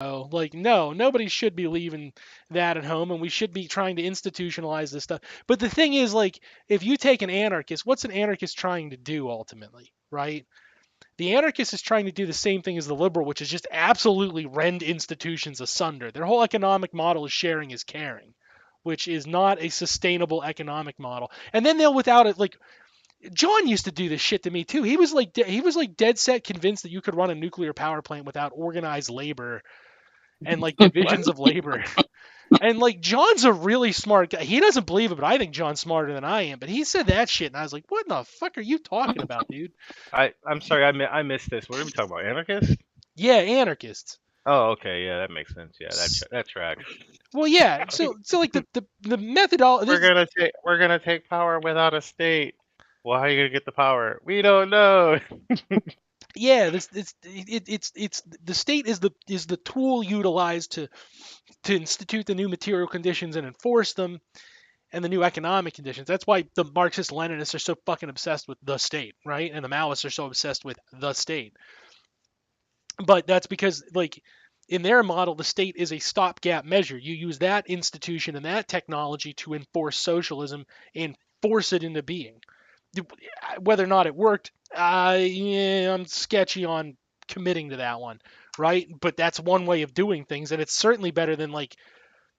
Like, no, nobody should be leaving that at home, and we should be trying to institutionalize this stuff. But the thing is, like, if you take an anarchist, what's an anarchist trying to do ultimately, right? The anarchist is trying to do the same thing as the liberal, which is just absolutely rend institutions asunder. Their whole economic model is sharing is caring, which is not a sustainable economic model. And then they'll, without it, like, John used to do this shit to me too. He was like dead set convinced that you could run a nuclear power plant without organized labor and like What? divisions of labor. And like John's a really smart guy. He doesn't believe it, but I think John's smarter than I am. But he said that shit, and I was like, "What the fuck are you talking about, dude?" I'm sorry, I missed this. What are we talking about? Anarchists? Yeah, anarchists. Oh, okay, yeah, that makes sense. Yeah, that tracks. Well, yeah. So like the methodology. We're gonna take power without a state. Well, how are you gonna get the power? We don't know. Yeah, it's the state is the tool utilized to institute the new material conditions and enforce them, and the new economic conditions. That's why the Marxist Leninists are so fucking obsessed with the state, right? And the Maoists are so obsessed with the state. But that's because, like, in their model, the state is a stopgap measure. You use that institution and that technology to enforce socialism and force it into being. Whether or not it worked, yeah, I'm sketchy on committing to that one, right? But that's one way of doing things, and it's certainly better than like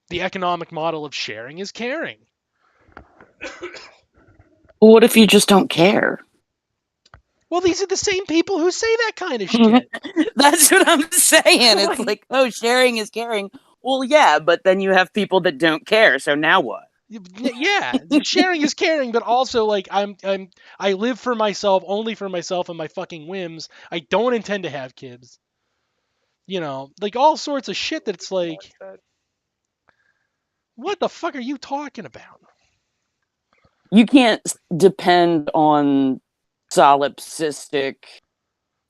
the economic model of sharing is caring. What if you just don't care? Well, these are the same people who say that kind of shit. That's what I'm saying. It's like, oh, sharing is caring. Well, yeah, but then you have people that don't care. So now what? Yeah, sharing is caring, but also like I live for myself, only for myself and my fucking whims. I don't intend to have kids. Like all sorts of shit that's like, what the fuck are you talking about? You can't depend on solipsistic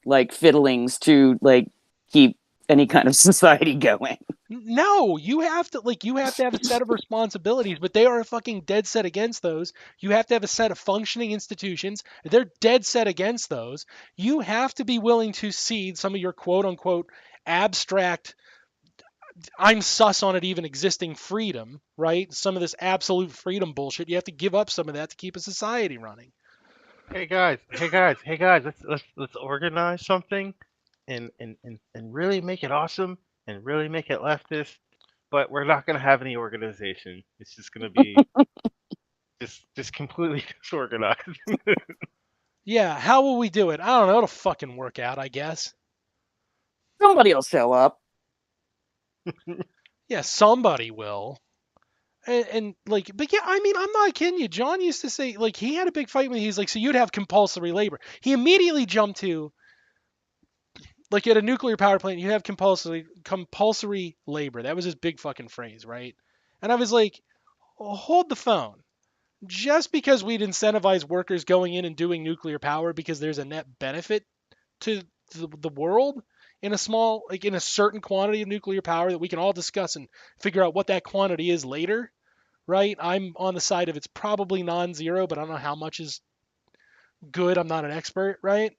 like fiddlings to like keep any kind of society going. No, you have to have a set of responsibilities, but they are fucking dead set against those. You have to have a set of functioning institutions. They're dead set against those. You have to be willing to cede some of your quote unquote abstract, I'm sus on it even existing freedom, right? Some of this absolute freedom bullshit. You have to give up some of that to keep a society running. Hey guys, let's organize something and really make it awesome and really make it leftist. But we're not gonna have any organization. It's just gonna be just completely disorganized. Yeah, how will we do it? I don't know. It'll fucking work out, I guess. Somebody will show up. Yeah, somebody will. And like, but yeah, I mean, I'm not kidding you. John used to say, like, he had a big fight with me. He's like, so you'd have compulsory labor. He immediately jumped to, like, at a nuclear power plant, you have compulsory labor. That was his big fucking phrase, right? And I was like, hold the phone. Just because we'd incentivize workers going in and doing nuclear power because there's a net benefit to the world in a small, like in a certain quantity of nuclear power that we can all discuss and figure out what that quantity is later, right? I'm on the side of it's probably non-zero, but I don't know how much is good. I'm not an expert, right?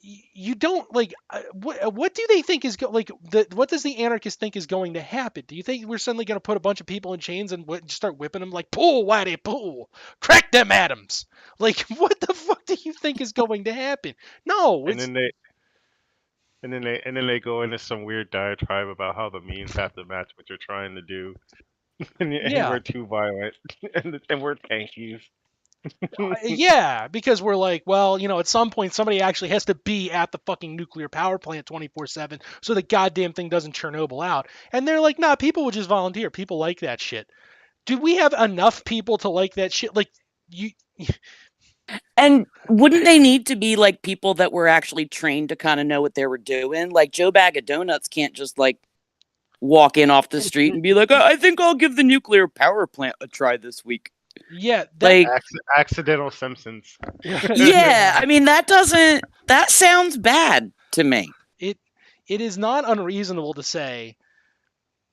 You don't like what do they think is what does the anarchist think is going to happen? Do you think we're suddenly going to put a bunch of people in chains and start whipping them like pull Whitey pull, crack them atoms? Like what the fuck do you think is going to happen? No, and it's then they and then they go into some weird diatribe about how the means have to match what you're trying to do, and yeah. we're too violent, and we're tankies. Yeah, because we're like, well, at some point somebody actually has to be at the fucking nuclear power plant 24/7 so the goddamn thing doesn't Chernobyl out. And they're like, nah, people will just volunteer. People like that shit. Do we have enough people to like that shit? Like, you. And wouldn't they need to be like people that were actually trained to kind of know what they were doing? Like Joe Bag of Donuts can't just like walk in off the street and be like, I think I'll give the nuclear power plant a try this week. Yeah, that. Like, Accidental Simpsons. yeah, I mean, that sounds bad to me. It is not unreasonable to say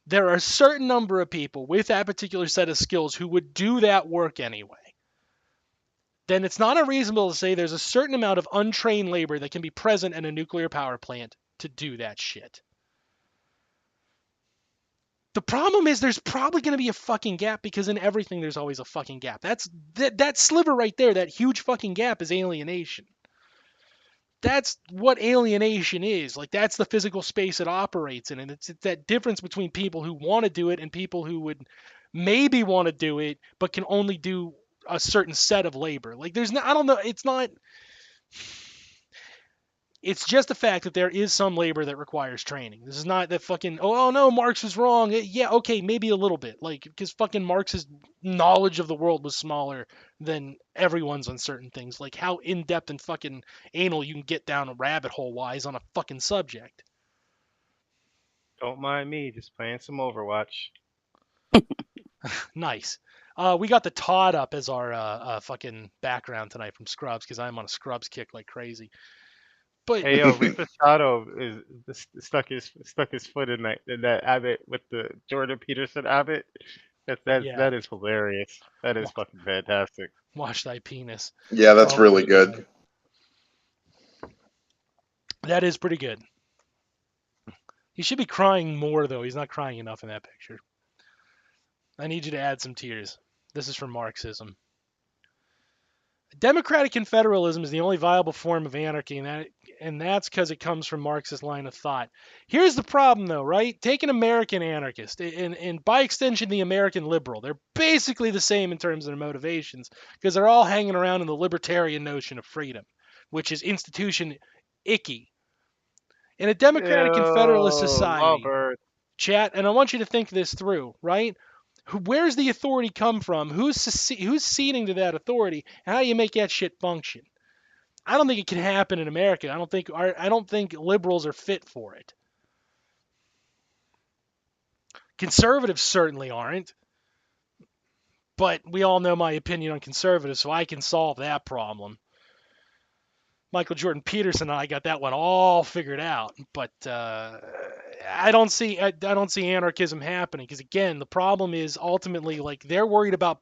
there are a certain number of people with that particular set of skills who would do that work anyway. Then it's not unreasonable to say there's a certain amount of untrained labor that can be present in a nuclear power plant to do that shit. The problem is there's probably going to be a fucking gap because in everything there's always a fucking gap. That sliver right there, that huge fucking gap is alienation. That's what alienation is. Like that's the physical space it operates in, and it's that difference between people who want to do it and people who would maybe want to do it but can only do a certain set of labor. Like there's no, I don't know, it's not. It's just the fact that there is some labor that requires training. This is not that fucking oh no, Marx was wrong. Yeah, okay, maybe a little bit. Like because fucking Marx's knowledge of the world was smaller than everyone's on certain things. Like how in depth and fucking anal you can get down a rabbit hole wise on a fucking subject. Don't mind me, just playing some Overwatch. Nice. We got the Todd up as our fucking background tonight from Scrubs because I'm on a Scrubs kick like crazy. But Hey yo, Reposado is stuck his foot in that Abbott with the Jordan Peterson Abbott. yeah, That is hilarious. That is fucking fantastic. wash thy penis. Yeah, that's Oh, really good. God. That is pretty good. He should be crying more though. He's not crying enough in that picture. I need you to add some tears. This is from Marxism. Democratic confederalism is the only viable form of anarchy, and that's because it comes from Marxist line of thought. Here's the problem, though, right? Take an American anarchist, and by extension, the American liberal. They're basically the same in terms of their motivations, because they're all hanging around in the libertarian notion of freedom, which is institution icky. In a democratic confederalist Yo, society, Robert. chat, and I want you to think this through, right? Where's the authority come from? Who's ceding to that authority? And how do you make that shit function? I don't think it can happen in America. I don't think liberals are fit for it. Conservatives certainly aren't. But we all know my opinion on conservatives, so I can solve that problem. Michael Jordan Peterson and I got that one all figured out, but I don't see anarchism happening because again, the problem is ultimately like they are worried about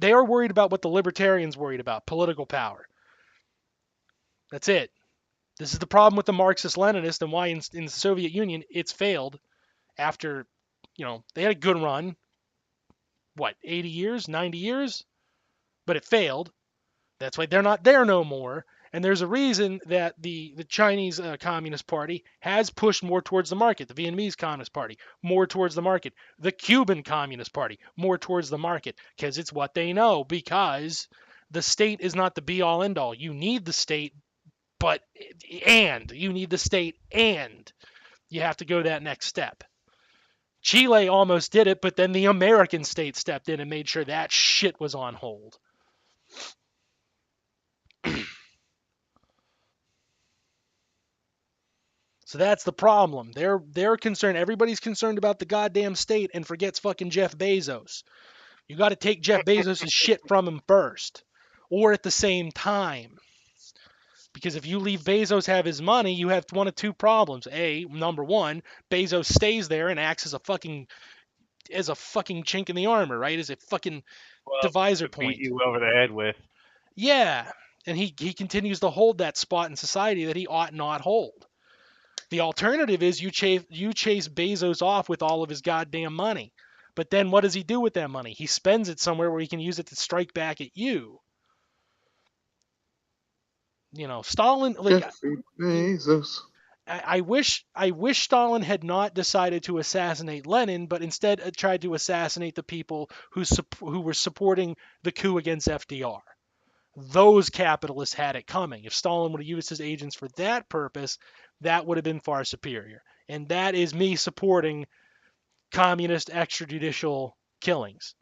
what the libertarians worried about, political power. That's it. This is the problem with the Marxist-Leninists and why in the Soviet Union it's failed after, they had a good run, 80 years, 90 years, but it failed. That's why they're not there no more. And there's a reason that the Chinese Communist Party has pushed more towards the market. The Vietnamese Communist Party, more towards the market. The Cuban Communist Party, more towards the market. Because it's what they know. Because the state is not the be-all, end-all. You need the state, you need the state and you have to go that next step. Chile almost did it, but then the American state stepped in and made sure that shit was on hold. So that's the problem. They're concerned. Everybody's concerned about the goddamn state and forgets fucking Jeff Bezos. You got to take Jeff Bezos' shit from him first, or at the same time. Because if you leave Bezos have his money, you have one of two problems. Number one, Bezos stays there and acts as a fucking chink in the armor, right? As a fucking divisor to point. beat you over the head with. Yeah, and he continues to hold that spot in society that he ought not hold. The alternative is you chase Bezos off with all of his goddamn money. But then what does he do with that money? He spends it somewhere where he can use it to strike back at you. Stalin, like Jeffrey Bezos. I wish Stalin had not decided to assassinate Lenin, but instead tried to assassinate the people who were supporting the coup against FDR. Those capitalists had it coming. If Stalin would have used his agents for that purpose, that would have been far superior. And that is me supporting communist extrajudicial killings.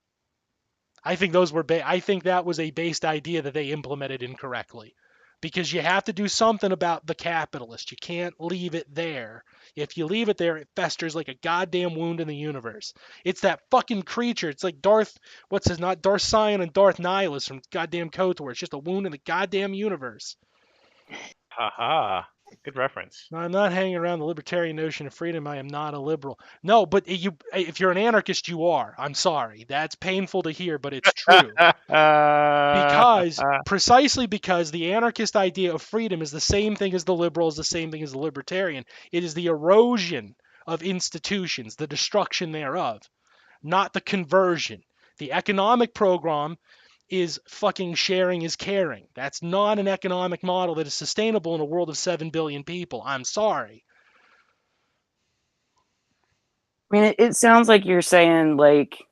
I think I think that was a based idea that they implemented incorrectly. Because you have to do something about the capitalist. You can't leave it there. If you leave it there, it festers like a goddamn wound in the universe. It's that fucking creature. It's like Darth Sion and Darth Nihilus from goddamn KOTOR. It's just a wound in the goddamn universe. Haha. Good reference. No, I'm not hanging around the libertarian notion of freedom. I am not a liberal. No, but if you're an anarchist, you are. I'm sorry. That's painful to hear, but it's true. Precisely because the anarchist idea of freedom is the same thing as the liberal, is the same thing as the libertarian. It is the erosion of institutions, the destruction thereof, not the conversion. The economic program is fucking sharing is caring. That's not an economic model that is sustainable in a world of 7 billion people. I'm sorry. I mean, it sounds like you're saying like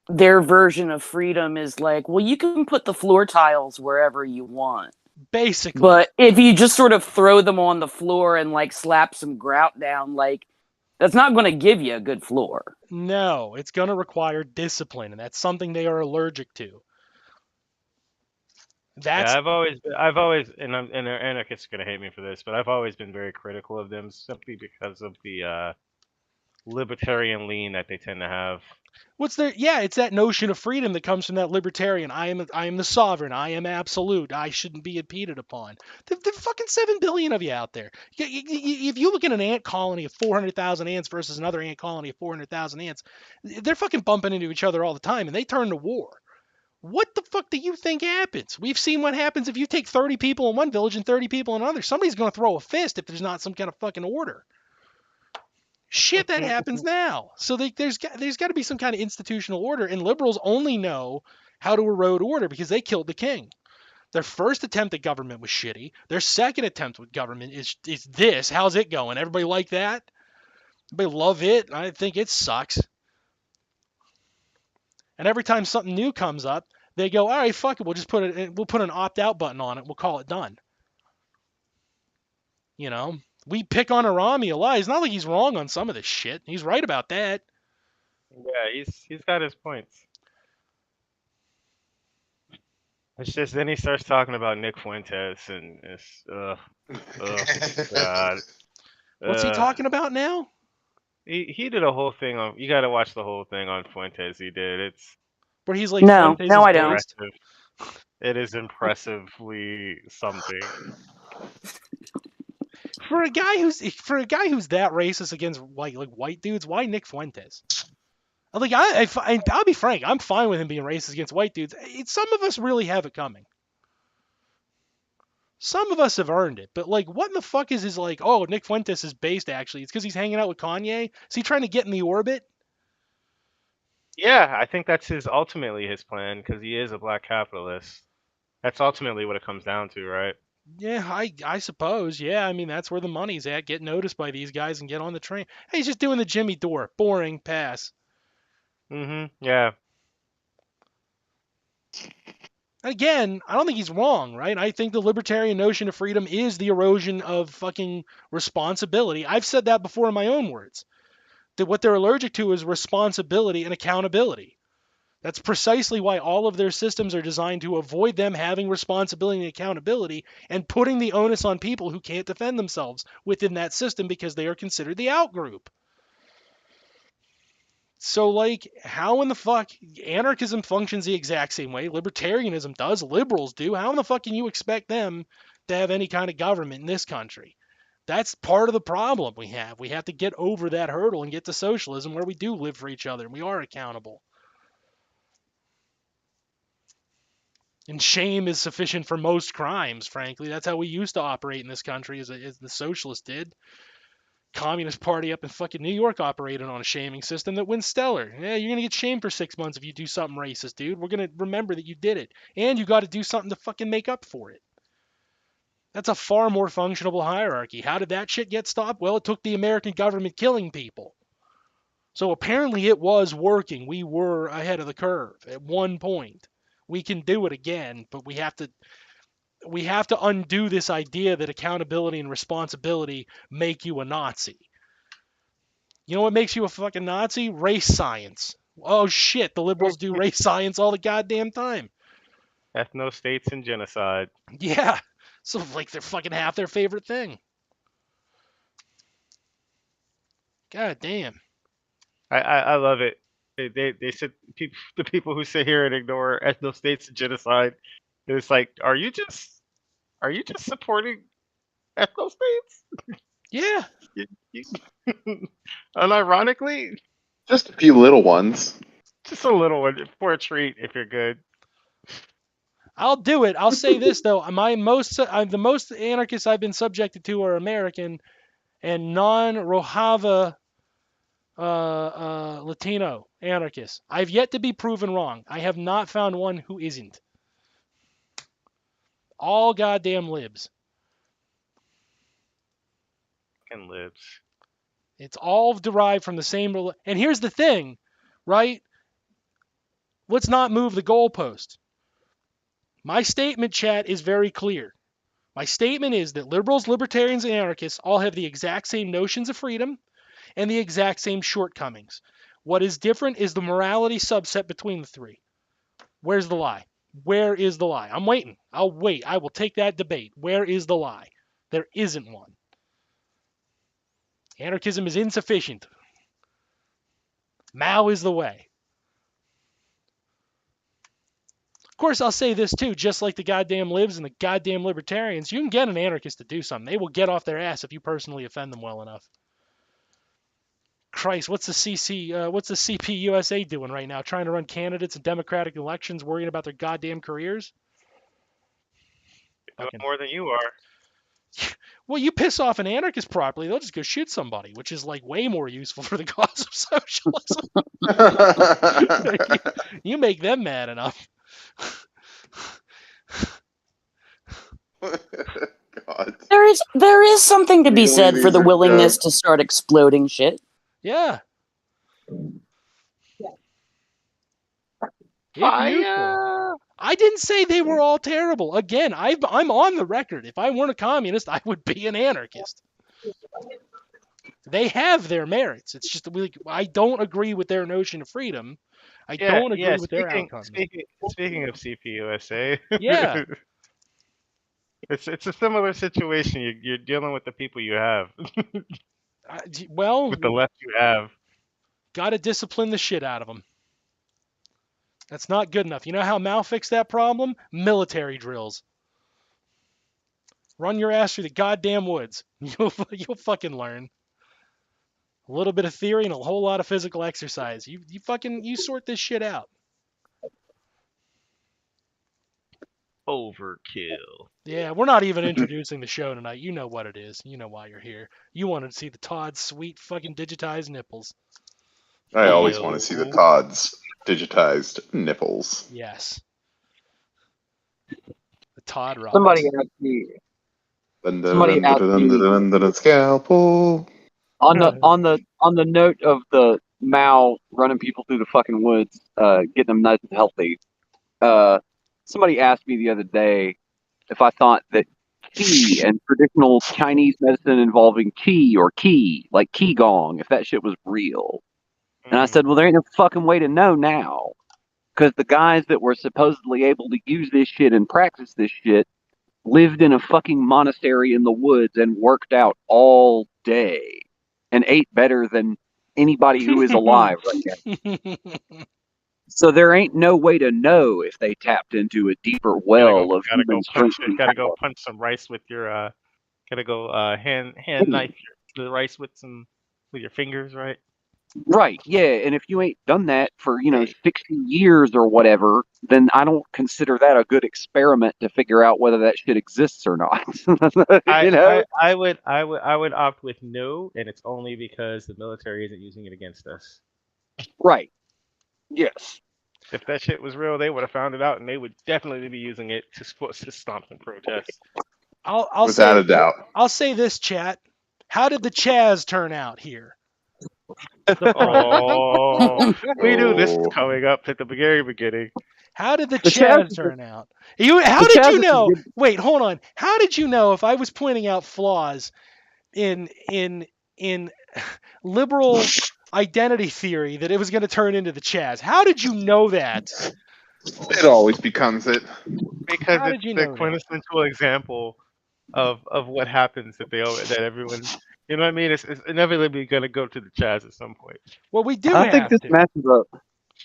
their version of freedom is like, well, you can put the floor tiles wherever you want. Basically. But if you just sort of throw them on the floor and like slap some grout down, like that's not going to give you a good floor. No, it's going to require discipline, and that's something they are allergic to. Yeah, I've always, and anarchists are gonna hate me for this, but I've always been very critical of them simply because of the libertarian lean that they tend to have. It's that notion of freedom that comes from that libertarian. I am the sovereign. I am absolute. I shouldn't be impeded upon. There fucking 7 billion of you out there. If you look at an ant colony of 400,000 ants versus another ant colony of 400,000 ants, they're fucking bumping into each other all the time, and they turn to war. What the fuck do you think happens? We've seen what happens if you take 30 people in one village and 30 people in another. Somebody's going to throw a fist if there's not some kind of fucking order. Shit, that happens now. So there's got to be some kind of institutional order, and liberals only know how to erode order because they killed the king. Their first attempt at government was shitty. Their second attempt with government is this. How's it going? Everybody like that? Everybody love it? I think it sucks. And every time something new comes up, they go, all right, fuck it. We'll put an opt-out button on it. We'll call it done. You know, we pick on Arami a lot. It's not like he's wrong on some of this shit. He's right about that. Yeah, he's got his points. It's just then he starts talking about Nick Fuentes and it's God. What's he talking about now? He did a whole thing on. You got to watch the whole thing on Fuentes. He did. It's where he's like, no, Fuentes no, is I don't. based. It is impressively something. For a guy who's that racist against like white dudes, why Nick Fuentes? Like I'll be frank, I'm fine with him being racist against white dudes. Some of us really have it coming. Some of us have earned it, but like, what in the fuck is his like? Oh, Nick Fuentes is based actually. It's because he's hanging out with Kanye. Is he trying to get in the orbit? Yeah, I think that's ultimately his plan because he is a black capitalist. That's ultimately what it comes down to, right? Yeah, I suppose. Yeah, I mean that's where the money's at. Get noticed by these guys and get on the train. Hey, he's just doing the Jimmy Dore. Boring. Pass. Yeah. Again, I don't think he's wrong, right? I think the libertarian notion of freedom is the erosion of fucking responsibility. I've said that before in my own words. That what they're allergic to is responsibility and accountability. That's precisely why all of their systems are designed to avoid them having responsibility and accountability and putting the onus on people who can't defend themselves within that system because they are considered the outgroup. So, like, how in the fuck anarchism functions the exact same way libertarianism does, liberals do. How in the fuck can you expect them to have any kind of government in this country? That's part of the problem we have. We have to get over that hurdle and get to socialism where we do live for each other and we are accountable. And shame is sufficient for most crimes, frankly. That's how we used to operate in this country, as the socialists did. Communist Party up in fucking New York operated on a shaming system that went stellar. Yeah, you're gonna get shamed for 6 months if you do something racist, dude. We're gonna remember that you did it, and you got to do something to fucking make up for it. That's a far more functional hierarchy. How did that shit get stopped? Well, it took the American government killing people. So apparently it was working. We were ahead of the curve at one point. We can do it again, but we have to undo this idea that accountability and responsibility make you a Nazi. You know what makes you a fucking Nazi? Race science. Oh shit, the liberals do race science all the goddamn time. Ethno-states and genocide. Yeah. So like they're fucking half their favorite thing. God damn. I love it. They said the people who sit here and ignore ethno-states and genocide. It's like, are you just supporting Ethno states. Yeah. Unironically, Just a few little ones. just a little one for a treat if you're good. I'll do it. I'll say this though: the most anarchists I've been subjected to are American and non-Rojava Latino anarchists. I've yet to be proven wrong. I have not found one who isn't. All goddamn libs. And libs. It's all derived from the same. And here's the thing, right? Let's not move the goalpost. My statement, chat, is very clear. My statement is that liberals, libertarians, and anarchists all have the exact same notions of freedom and the exact same shortcomings. What is different is the morality subset between the three. Where's the lie? Where is the lie? I'm waiting. I'll wait. I will take that debate. Where is the lie? There isn't one. Anarchism is insufficient. Mao is the way. Of course, I'll say this too, just like the goddamn libs and the goddamn libertarians, you can get an anarchist to do something. They will get off their ass if you personally offend them well enough. Christ, what's the CP USA doing right now? Trying to run candidates in democratic elections, worrying about their goddamn careers? Doing more than you are. Well, you piss off an anarchist properly, they'll just go shoot somebody, which is like way more useful for the cause of socialism. You make them mad enough. God. There is something to be Really, said for these the are willingness dumb. to start exploding shit. Yeah. It's useful. I didn't say they were all terrible. Again, I'm on the record. If I weren't a communist, I would be an anarchist. They have their merits. It's just I don't agree with their notion of freedom. I don't agree with their outcomes. Speaking of CPUSA, Yeah. it's a similar situation. You're dealing with the people you have, Well, with the left you have. got to discipline the shit out of them. That's not good enough. You know how Mao fixed that problem? Military drills. Run your ass through the goddamn woods. You'll fucking learn. A little bit of theory and a whole lot of physical exercise. You sort this shit out. Overkill. Yeah, we're not even introducing the show tonight. You know what it is. You know why you're here. You wanted to see the Todd's sweet fucking digitized nipples. I always want to see the Todd's digitized nipples. Yes. The Todd rods. Somebody asked me Scalpel. on the note of the Mao running people through the fucking woods, getting them nice and healthy. Somebody asked me the other day if I thought that qi and traditional Chinese medicine involving qi or qi, like qigong, if that shit was real. And I said, well, there ain't no fucking way to know now. Because the guys that were supposedly able to use this shit and practice this shit lived in a fucking monastery in the woods and worked out all day and ate better than anybody who is alive right now. So there ain't no way to know if they tapped into a deeper well of human strength. Gotta go punch some rice with your hand knife the rice with your fingers, right? Right, yeah, and if you ain't done that for 60 years or whatever, then I don't consider that a good experiment to figure out whether that shit exists or not. I would opt with no, and it's only because the military isn't using it against us. Right. Yes. If that shit was real, they would have found it out, and they would definitely be using it to stomp and protest. Without a doubt. I'll say this, chat. How did the Chaz turn out here? Oh, we knew this was coming up at the very beginning. How did the Chaz turn out? How did you know? Wait, hold on. How did you know if I was pointing out flaws in liberal identity theory that it was going to turn into the Chaz? How did you know that? It always becomes it. Because it's the quintessential example of what happens that everyone. You know what I mean? It's inevitably going to go to the Chaz at some point. Well, we do. I think this matches up.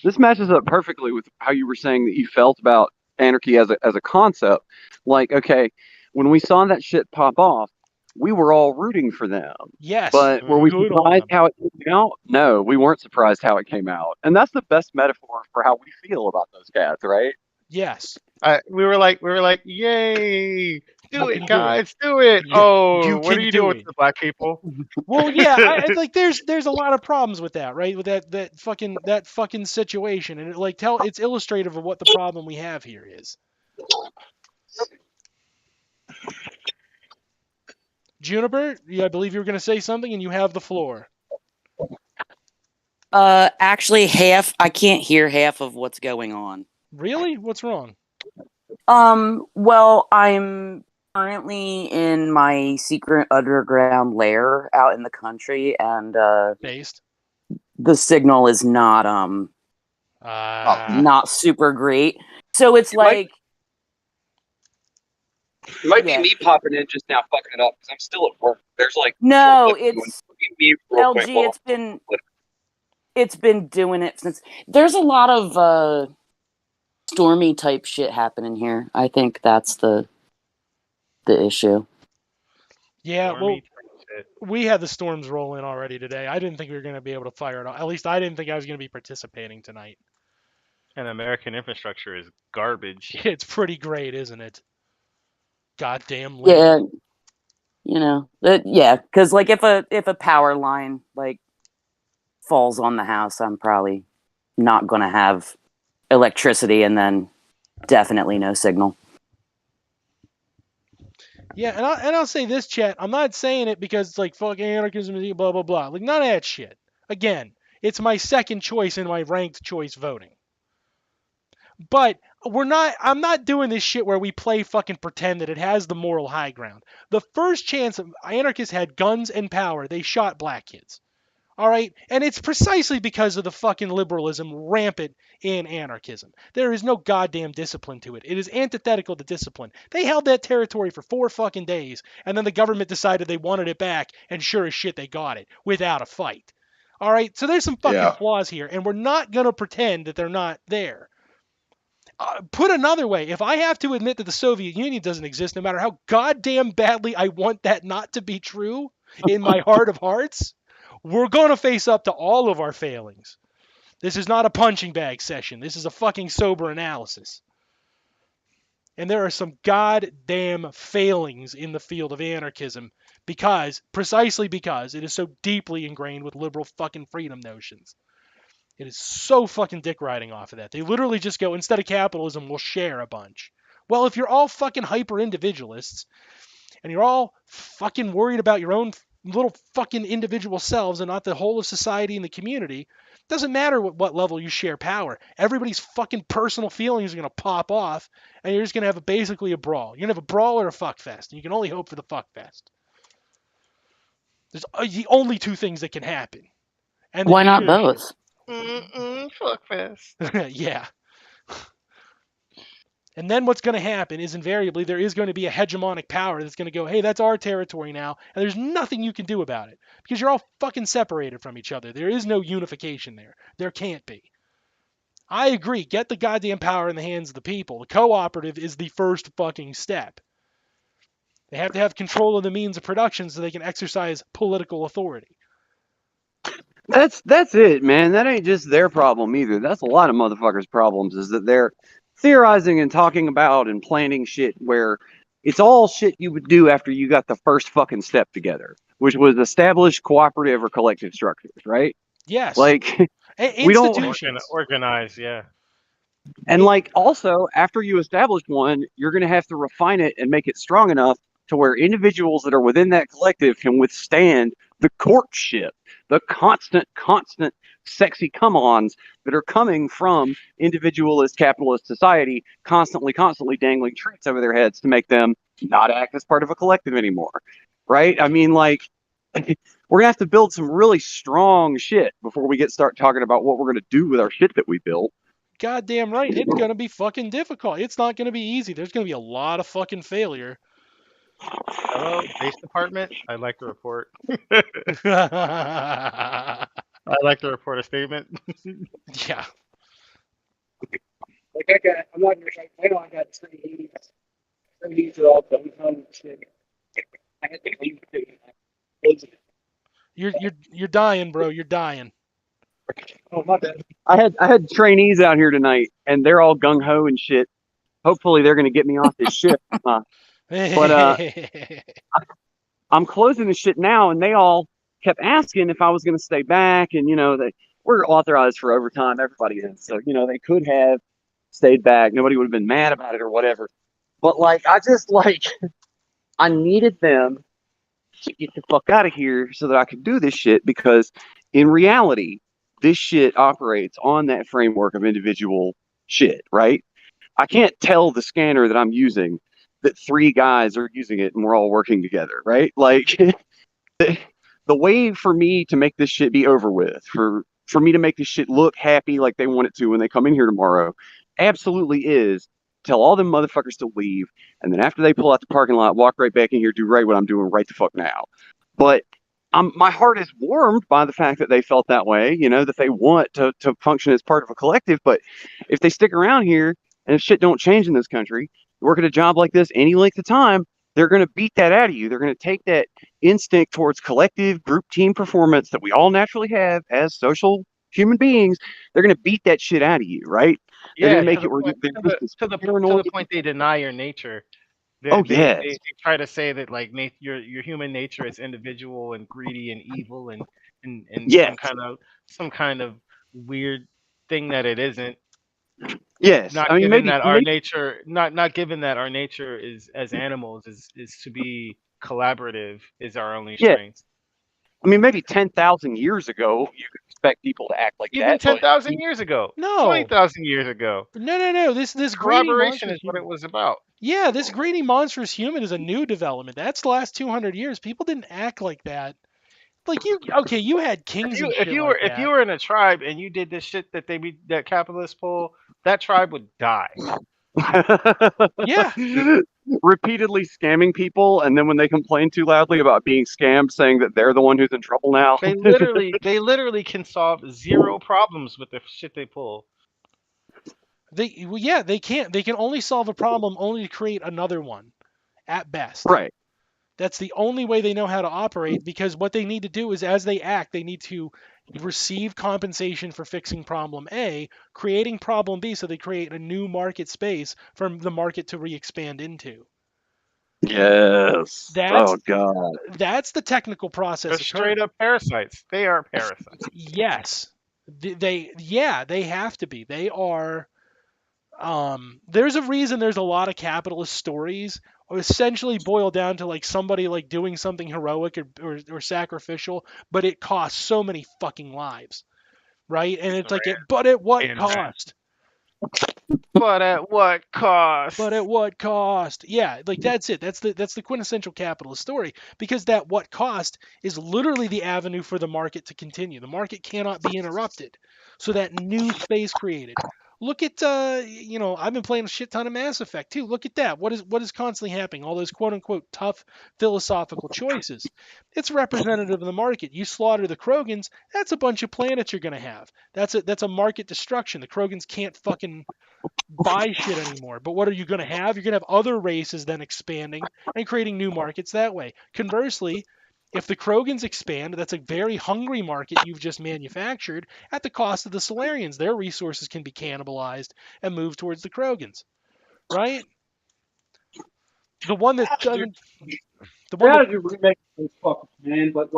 This matches up perfectly with how you were saying that you felt about anarchy as a concept. Like, okay, when we saw that shit pop off, we were all rooting for them. Yes. But were we Good on surprised them. how it came out? No, we weren't surprised how it came out. And that's the best metaphor for how we feel about those cats, right? Yes. We were like, yay! Do You it, can do it. guys, do it! Yeah, Oh, you what can are you do doing it. to the black people? Well, yeah, I like there's a lot of problems with that, right? With that fucking situation, and it's illustrative of what the problem we have here is. Juniper, I believe you were going to say something, and you have the floor. Actually, I can't hear half of what's going on. Really? What's wrong? Well, I'm currently in my secret underground lair out in the country, and Based. the signal is not not super great. So it's It might- like It might Yeah. be me popping in just now fucking it up because I'm still at work. There's like no, short living it's me real quick LG. while- It's been doing it since. There's a lot of stormy type shit happening here. I think that's the issue. Yeah, well, Stormy shit. we had the storms roll in already today. I didn't think we were going to be able to fire it off. At least I didn't think I was going to be participating tonight. And American infrastructure is garbage. It's pretty great, isn't it? Goddamn. Yeah, because like if a power line like falls on the house, I'm probably not gonna have electricity, and then definitely no signal. Yeah, and I'll say this, chat. I'm not saying it because it's like fuck anarchism, blah blah blah. Like none of that shit. Again, it's my second choice in my ranked choice voting. But I'm not doing this shit where we play fucking pretend that it has the moral high ground. The first chance anarchists had guns and power, they shot black kids. All right? And it's precisely because of the fucking liberalism rampant in anarchism. There is no goddamn discipline to it. It is antithetical to discipline. They held that territory for 4 fucking days, and then the government decided they wanted it back, and sure as shit they got it without a fight. All right? So there's some fucking Yeah. flaws here, and we're not going to pretend that they're not there. Put another way, if I have to admit that the Soviet Union doesn't exist, no matter how goddamn badly I want that not to be true in my heart of hearts, we're going to face up to all of our failings. This is not a punching bag session. This is a fucking sober analysis. And there are some goddamn failings in the field of anarchism precisely because it is so deeply ingrained with liberal fucking freedom notions. It is so fucking dick riding off of that. They literally just go, instead of capitalism, we'll share a bunch. Well, if you're all fucking hyper individualists and you're all fucking worried about your own little fucking individual selves and not the whole of society and the community, it doesn't matter what level you share power. Everybody's fucking personal feelings are going to pop off and you're just going to have basically a brawl. You're going to have a brawl or a fuck fest. And you can only hope for the fuck fest. There's the only two things that can happen. And Why not both? Fuck fest. Yeah. And then what's going to happen is invariably there is going to be a hegemonic power that's going to go, hey, that's our territory now, and there's nothing you can do about it because you're all fucking separated from each other. There is no unification there. There can't be. I agree. Get the goddamn power in the hands of the people. The cooperative is the first fucking step. They have to have control of the means of production so they can exercise political authority. That's it, man. That ain't just their problem either. That's a lot of motherfuckers' problems is that they're theorizing and talking about and planning shit where it's all shit you would do after you got the first fucking step together, which was establish cooperative or collective structures, right? Yes. Like we don't Institutions. Organize, yeah. and like also after you establish one, you're going to have to refine it and make it strong enough to where individuals that are within that collective can withstand the courtship, the constant sexy come-ons that are coming from individualist capitalist society, constantly dangling treats over their heads to make them not act as part of a collective anymore. Right? I mean, like, we're gonna have to build some really strong shit before we start talking about what we're gonna do with our shit that we built. Goddamn right. It's going to be fucking difficult. It's not going to be easy. There's going to be a lot of fucking failure. Hello, base department. I'd like to report. Yeah. I'd like to report a statement. Like I'm not gonna. I know I got 3 heats. 3 heats are all done shit. You're dying, bro. You're dying. Oh, my bad. I had trainees out here tonight, and they're all gung ho and shit. Hopefully, they're gonna get me off this shit. But I'm closing the shit now, and they all kept asking if I was gonna stay back, and we're authorized for overtime. Everybody is, so they could have stayed back. Nobody would have been mad about it or whatever. But I just I needed them to get the fuck out of here so that I could do this shit because in reality, this shit operates on that framework of individual shit, right? I can't tell the scanner that I'm using that 3 guys are using it and we're all working together, right? The way for me to make this shit be over with, for me to make this shit look happy like they want it to when they come in here tomorrow, absolutely is tell all them motherfuckers to leave, and then after they pull out the parking lot, walk right back in here, do right what I'm doing right the fuck now. But my heart is warmed by the fact that they felt that way, that they want to function as part of a collective. But if they stick around here and if shit don't change in this country, work at a job like this any length of time, they're going to beat that out of you. They're going to take that instinct towards collective group team performance that we all naturally have as social human beings. They're going to beat that shit out of you, right? They're going Yeah, to make it where to the point they deny your nature. Oh They yes, try to say that like your human nature is individual and greedy and evil and yes, some kind of weird thing that it isn't. yes. Not I mean, given maybe, that our maybe nature not given that our nature is as animals is to be collaborative is our only yeah. strength. I mean, maybe 10,000 years ago, you could expect people to act like Even that, but 10,000 years ago, No, 20,000 years ago, no. This greedy collaboration monstrous is what it human. was about. Yeah, this greedy monstrous human is a new development. That's the last 200 years. People didn't act like that. Like okay, you had kings and shit like If you that. were in a tribe and you did this shit that capitalists pull, that tribe would die. Yeah, repeatedly scamming people, and then when they complain too loudly about being scammed, saying that they're the one who's in trouble now. They literally can solve 0 problems with the shit they pull. they can't. They can only solve a problem only to create another one, at best. Right. That's the only way they know how to operate because what they need to do is as they act, they need to receive compensation for fixing problem A, creating problem B so they create a new market space for the market to re-expand into. Yes. That's Oh God. that's the technical They're process straight occurring. up parasites. They are parasites. Yes. They have to be. They are there's a reason there's a lot of capitalist stories essentially boil down to like somebody like doing something heroic or sacrificial, but it costs so many fucking lives, right? And it's like but at what cost? But at what cost? But at what cost? Yeah, like that's it. That's the quintessential capitalist story because that what cost is literally the avenue for the market to continue. The market cannot be interrupted. So that new space created. Look at I've been playing a shit ton of Mass Effect too. Look at that. What is constantly happening? All those quote unquote tough philosophical choices. It's representative of the market. You slaughter the Krogans, that's a bunch of planets you're gonna have. That's a market destruction. The Krogans can't fucking buy shit anymore. But what are you going to have? You're going to have other races then expanding and creating new markets that way. Conversely, if the Krogans expand, that's a very hungry market you've just manufactured at the cost of the Solarians. Their resources can be cannibalized and moved towards the Krogans, right? The one that doesn't, the one that, Gotta do remake those fuckers, man. But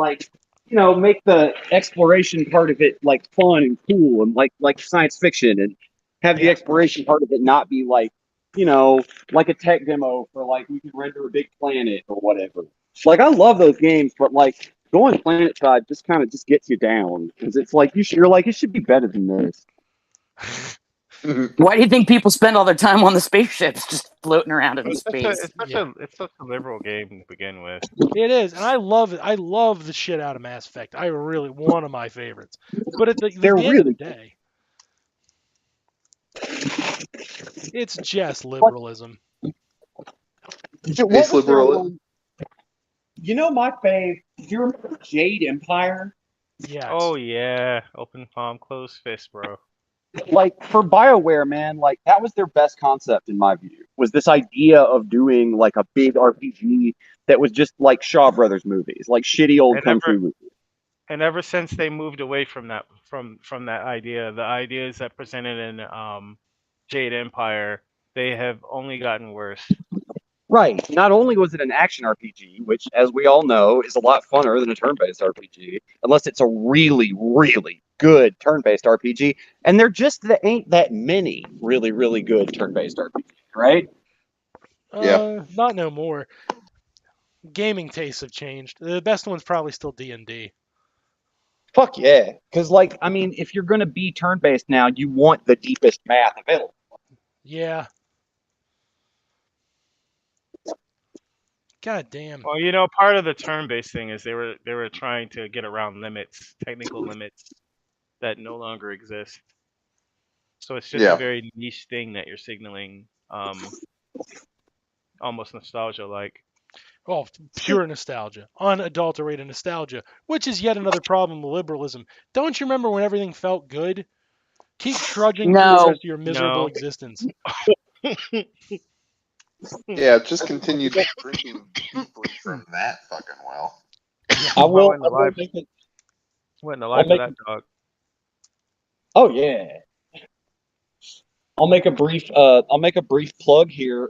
make the exploration part of it like fun and cool and like science fiction, and have the yeah, exploration part of it not be like a tech demo for like we can render a big planet or whatever. Like I love those games, but like going planet side just kind of just gets you down because it's like you're like it should be better than this. Why do you think people spend all their time on the spaceships just floating around in space? It's such a liberal game to begin with. it is, and I love it. I love the shit out of Mass Effect. I really one of my favorites. But at They're the end of the really day, it's just liberalism. Space liberal. My fave. Do you remember Jade Empire? Yes. Oh yeah, open palm, closed fist, bro. like for BioWare, man, like that was their best concept in my view. Was this idea of doing like a big RPG that was just like Shaw Brothers movies, like shitty old And kung fu ever movies. and ever since they moved away from that from that idea, the ideas that presented in Jade Empire, they have only gotten worse. Right. Not only was it an action RPG, which, as we all know, is a lot funner than a turn-based RPG, unless it's a really, really good turn-based RPG, and there just ain't that many really, really good turn-based RPGs, right? Yeah. Not no more. Gaming tastes have changed. The best one's probably still D&D. Fuck yeah. Because, like, I mean, if you're going to be turn-based now, you want the deepest math available. Yeah. God damn. Well, you know, part of the turn-based thing is they were trying to get around limits, technical limits that no longer exist. So it's just a Yeah. very niche thing that you're signaling, almost nostalgia like. Oh, pure nostalgia. Unadulterated nostalgia. Which is yet another problem with liberalism. Don't you remember when everything felt good? Keep trudging through the No. rest of your miserable No. existence. Yeah, just continue drinking deeply from that fucking well. Yeah. I will, Went in the I will life, make it. went in the I'll life of make. that dog. Oh yeah. I'll make a brief. I'll make a brief plug here.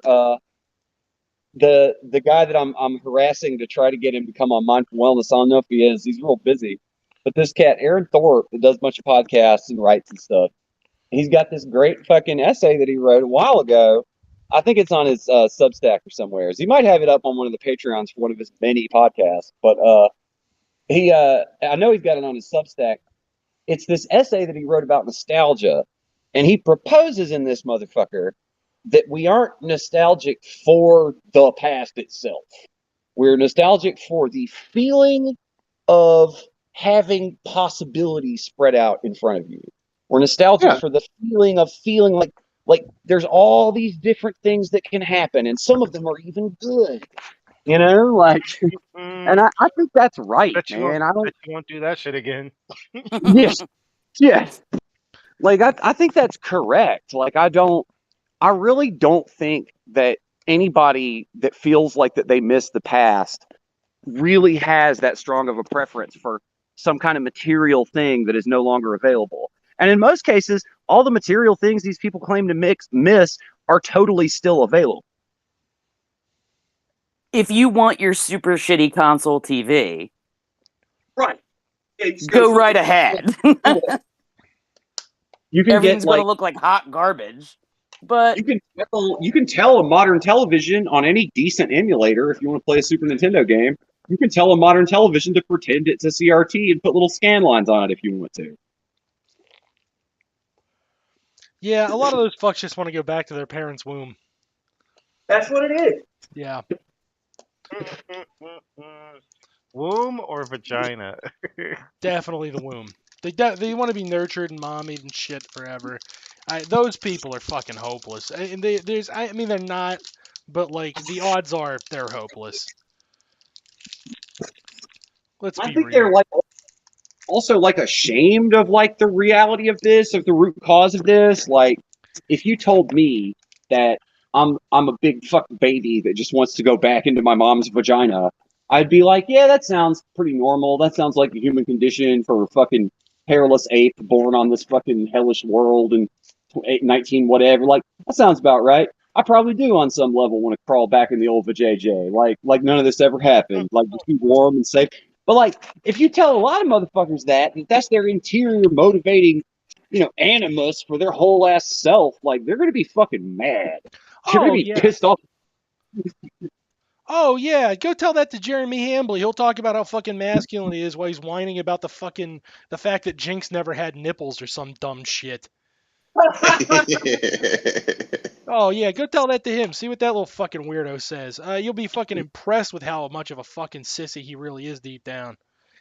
The guy that I'm harassing to try to get him to come on Mindful Wellness. I don't know if he is. He's real busy. But this cat, Aaron Thorpe, that does a bunch of podcasts and writes and stuff. He's got this great fucking essay that he wrote a while ago. I think it's on his Substack or somewhere. He might have it up on one of the Patreons for one of his many podcasts. But I know he's got it on his Substack. It's this essay that he wrote about nostalgia, and he proposes in this motherfucker that we aren't nostalgic for the past itself. We're nostalgic for the feeling of having possibilities spread out in front of you. We're nostalgic Yeah. for the feeling of feeling like there's all these different things that can happen, and some of them are even good. You know, like, Mm, and I think that's right, bet you won't. man. I don't. Bet you won't do that shit again. Yes, yes. Like I think that's correct. Like I really don't think that anybody that feels like that they miss the past really has that strong of a preference for some kind of material thing that is no longer available. And in most cases, all the material things these people claim to miss are totally still available. If you want your super shitty console TV, Right. Yeah, you go right ahead. You can Everything's get going to like look like hot garbage. But you can tell a modern television on any decent emulator if you want to play a Super Nintendo game. You can tell a modern television to pretend it's a CRT and put little scan lines on it if you want to. Yeah, a lot of those fucks just want to go back to their parents' womb. That's what it is. Yeah. Womb or vagina? Definitely the womb. They want to be nurtured and mommied and shit forever. Those people are fucking hopeless. And I mean they're not, but like the odds are they're hopeless. Let's I be think they're real. like also like ashamed of like the reality of this, of the root cause of this. Like, if you told me that I'm a big fucking baby that just wants to go back into my mom's vagina, I'd be like, yeah, that sounds pretty normal. That sounds like a human condition for a fucking hairless ape born on this fucking hellish world in 19 whatever. Like, that sounds about right. I probably do on some level want to crawl back in the old vajayjay. Like none of this ever happened. Like just be warm and safe. But like, if you tell a lot of motherfuckers that that's their interior motivating, animus for their whole ass self, like they're gonna be fucking mad. They're gonna Oh be yeah. pissed off. Oh yeah. Go tell that to Jeremy Hambley. He'll talk about how fucking masculine he is while he's whining about the fact that Jinx never had nipples or some dumb shit. Oh yeah, go tell that to him. See what that little fucking weirdo says. You'll be fucking impressed with how much of a fucking sissy he really is deep down.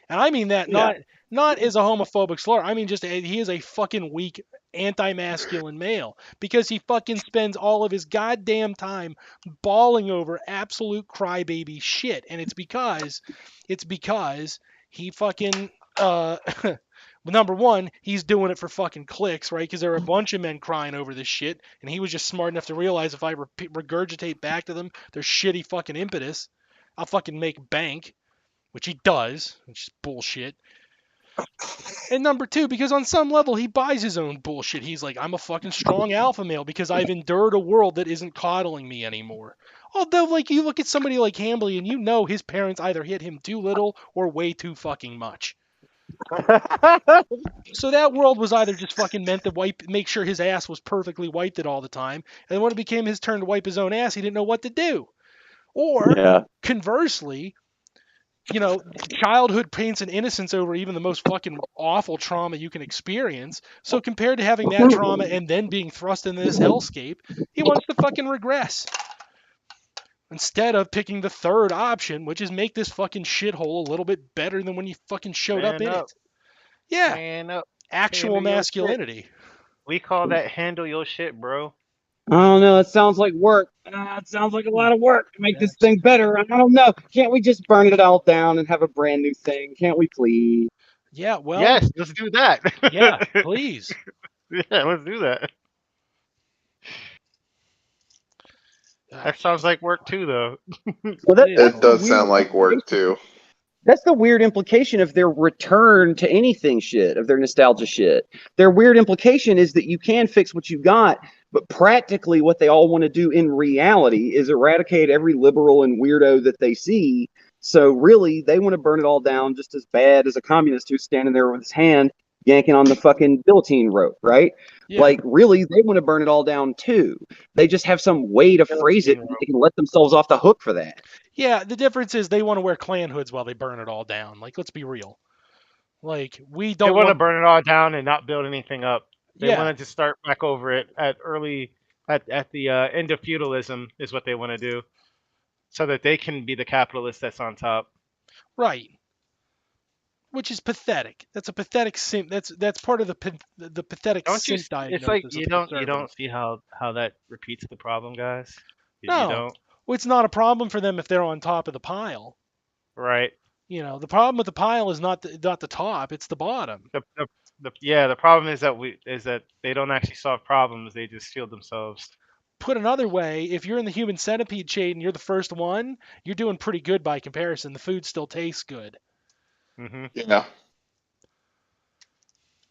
And I mean that Yeah. not as a homophobic slur. I mean just he is a fucking weak anti-masculine male because he fucking spends all of his goddamn time bawling over absolute crybaby shit, and it's because he fucking Well, number one, he's doing it for fucking clicks, right? Because there are a bunch of men crying over this shit, and he was just smart enough to realize if I regurgitate back to them their shitty fucking impetus, I'll fucking make bank, which he does, which is bullshit. And number two, because on some level he buys his own bullshit. He's like, I'm a fucking strong alpha male because I've endured a world that isn't coddling me anymore. Although, like, you look at somebody like Hambly and you know his parents either hit him too little or way too fucking much. So that world was either just fucking meant to make sure his ass was perfectly wiped it all the time, and when it became his turn to wipe his own ass, he didn't know what to do. Or, Yeah. conversely, you know, childhood paints an innocence over even the most fucking awful trauma you can experience. So compared to having that trauma and then being thrust into this hellscape, he wants to fucking regress. Instead of picking the third option, which is make this fucking shithole a little bit better than when you fucking showed up in it. Yeah. Man up. Actual Handle your masculinity. We call that handle your shit, bro. I don't know. It sounds like work. It sounds like a lot of work to make this thing better. I don't know. Can't we just burn it all down and have a brand new thing? Can't we please? Yeah, well. Yes, let's do that. Yeah, please. Yeah, let's do that. That sounds like work too, though. Well, It does sound like work too. That's the weird implication of their return to anything shit, of their nostalgia shit. Their weird implication is that you can fix what you got, but practically what they all want to do in reality is eradicate every liberal and weirdo that they see. So really, they want to burn it all down just as bad as a communist who's standing there with his hand yanking on the fucking guillotine rope, right? Yeah. Like, really, they want to burn it all down too. They just have some way to phrase it, and they can let themselves off the hook for that. Yeah, the difference is they want to wear Klan hoods while they burn it all down. Like, let's be real. Like, we don't They want to burn it all down and not build anything up. They Yeah. wanted to start back over it at the end of feudalism is what they want to do, so that they can be the capitalist that's on top. Right. Which is pathetic. That's a pathetic sim. That's part of the pathetic Don't you? synth diagnosis. It's like of you the don't conservative. see how that repeats the problem, guys. No. You don't. Well, it's not a problem for them if they're on top of the pile. Right. You know, the problem with the pile is not the top; it's the bottom. The problem is that they don't actually solve problems. They just shield themselves. Put another way, if you're in the human centipede chain and you're the first one, you're doing pretty good by comparison. The food still tastes good. Mm-hmm. Yeah.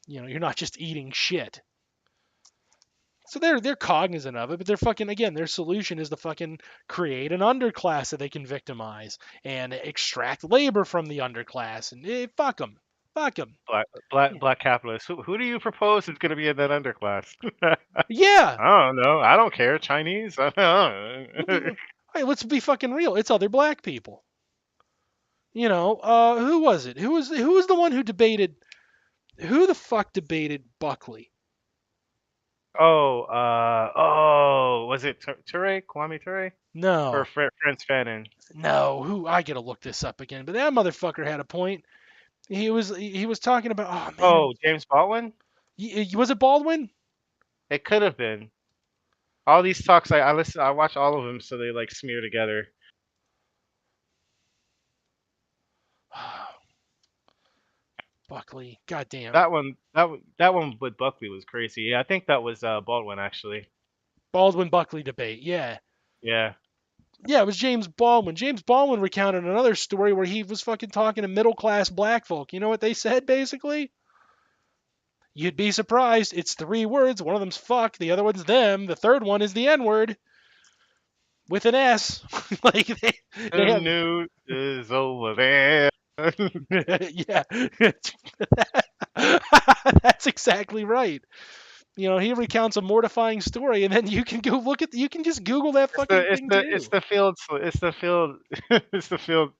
You know, you're not just eating shit. So they're cognizant of it, but they're fucking, again, their solution is to fucking create an underclass that they can victimize and extract labor from the underclass, and fuck them. Fuck them. Black capitalists. Who do you propose is going to be in that underclass? Yeah. I don't know. I don't care. Chinese. I don't know. Hey, let's be fucking real. It's other black people. You know, who was it? Who was the one who debated? Who the fuck debated Buckley? Was it Ture? Kwame Ture? No. Or Frantz Fanon? No. Who? I gotta look this up again. But that motherfucker had a point. He was talking about. Oh man. Oh, James Baldwin? Was it Baldwin? It could have been. All these talks, I watch all of them, so they like smear together. Buckley. Goddamn. That one with Buckley was crazy. Yeah, I think that was Baldwin actually. Baldwin Buckley debate. Yeah. Yeah. Yeah, it was James Baldwin. James Baldwin recounted another story where he was fucking talking to middle class black folk. You know what they said basically? You'd be surprised. It's 3 words. One of them's fuck. The other one's them. The third one is the N word with an S. Like they The news is over there. yeah. That's exactly right. You know, he recounts a mortifying story, and then you can go look at. You can just Google that fucking thing too. It's the field. It's the field.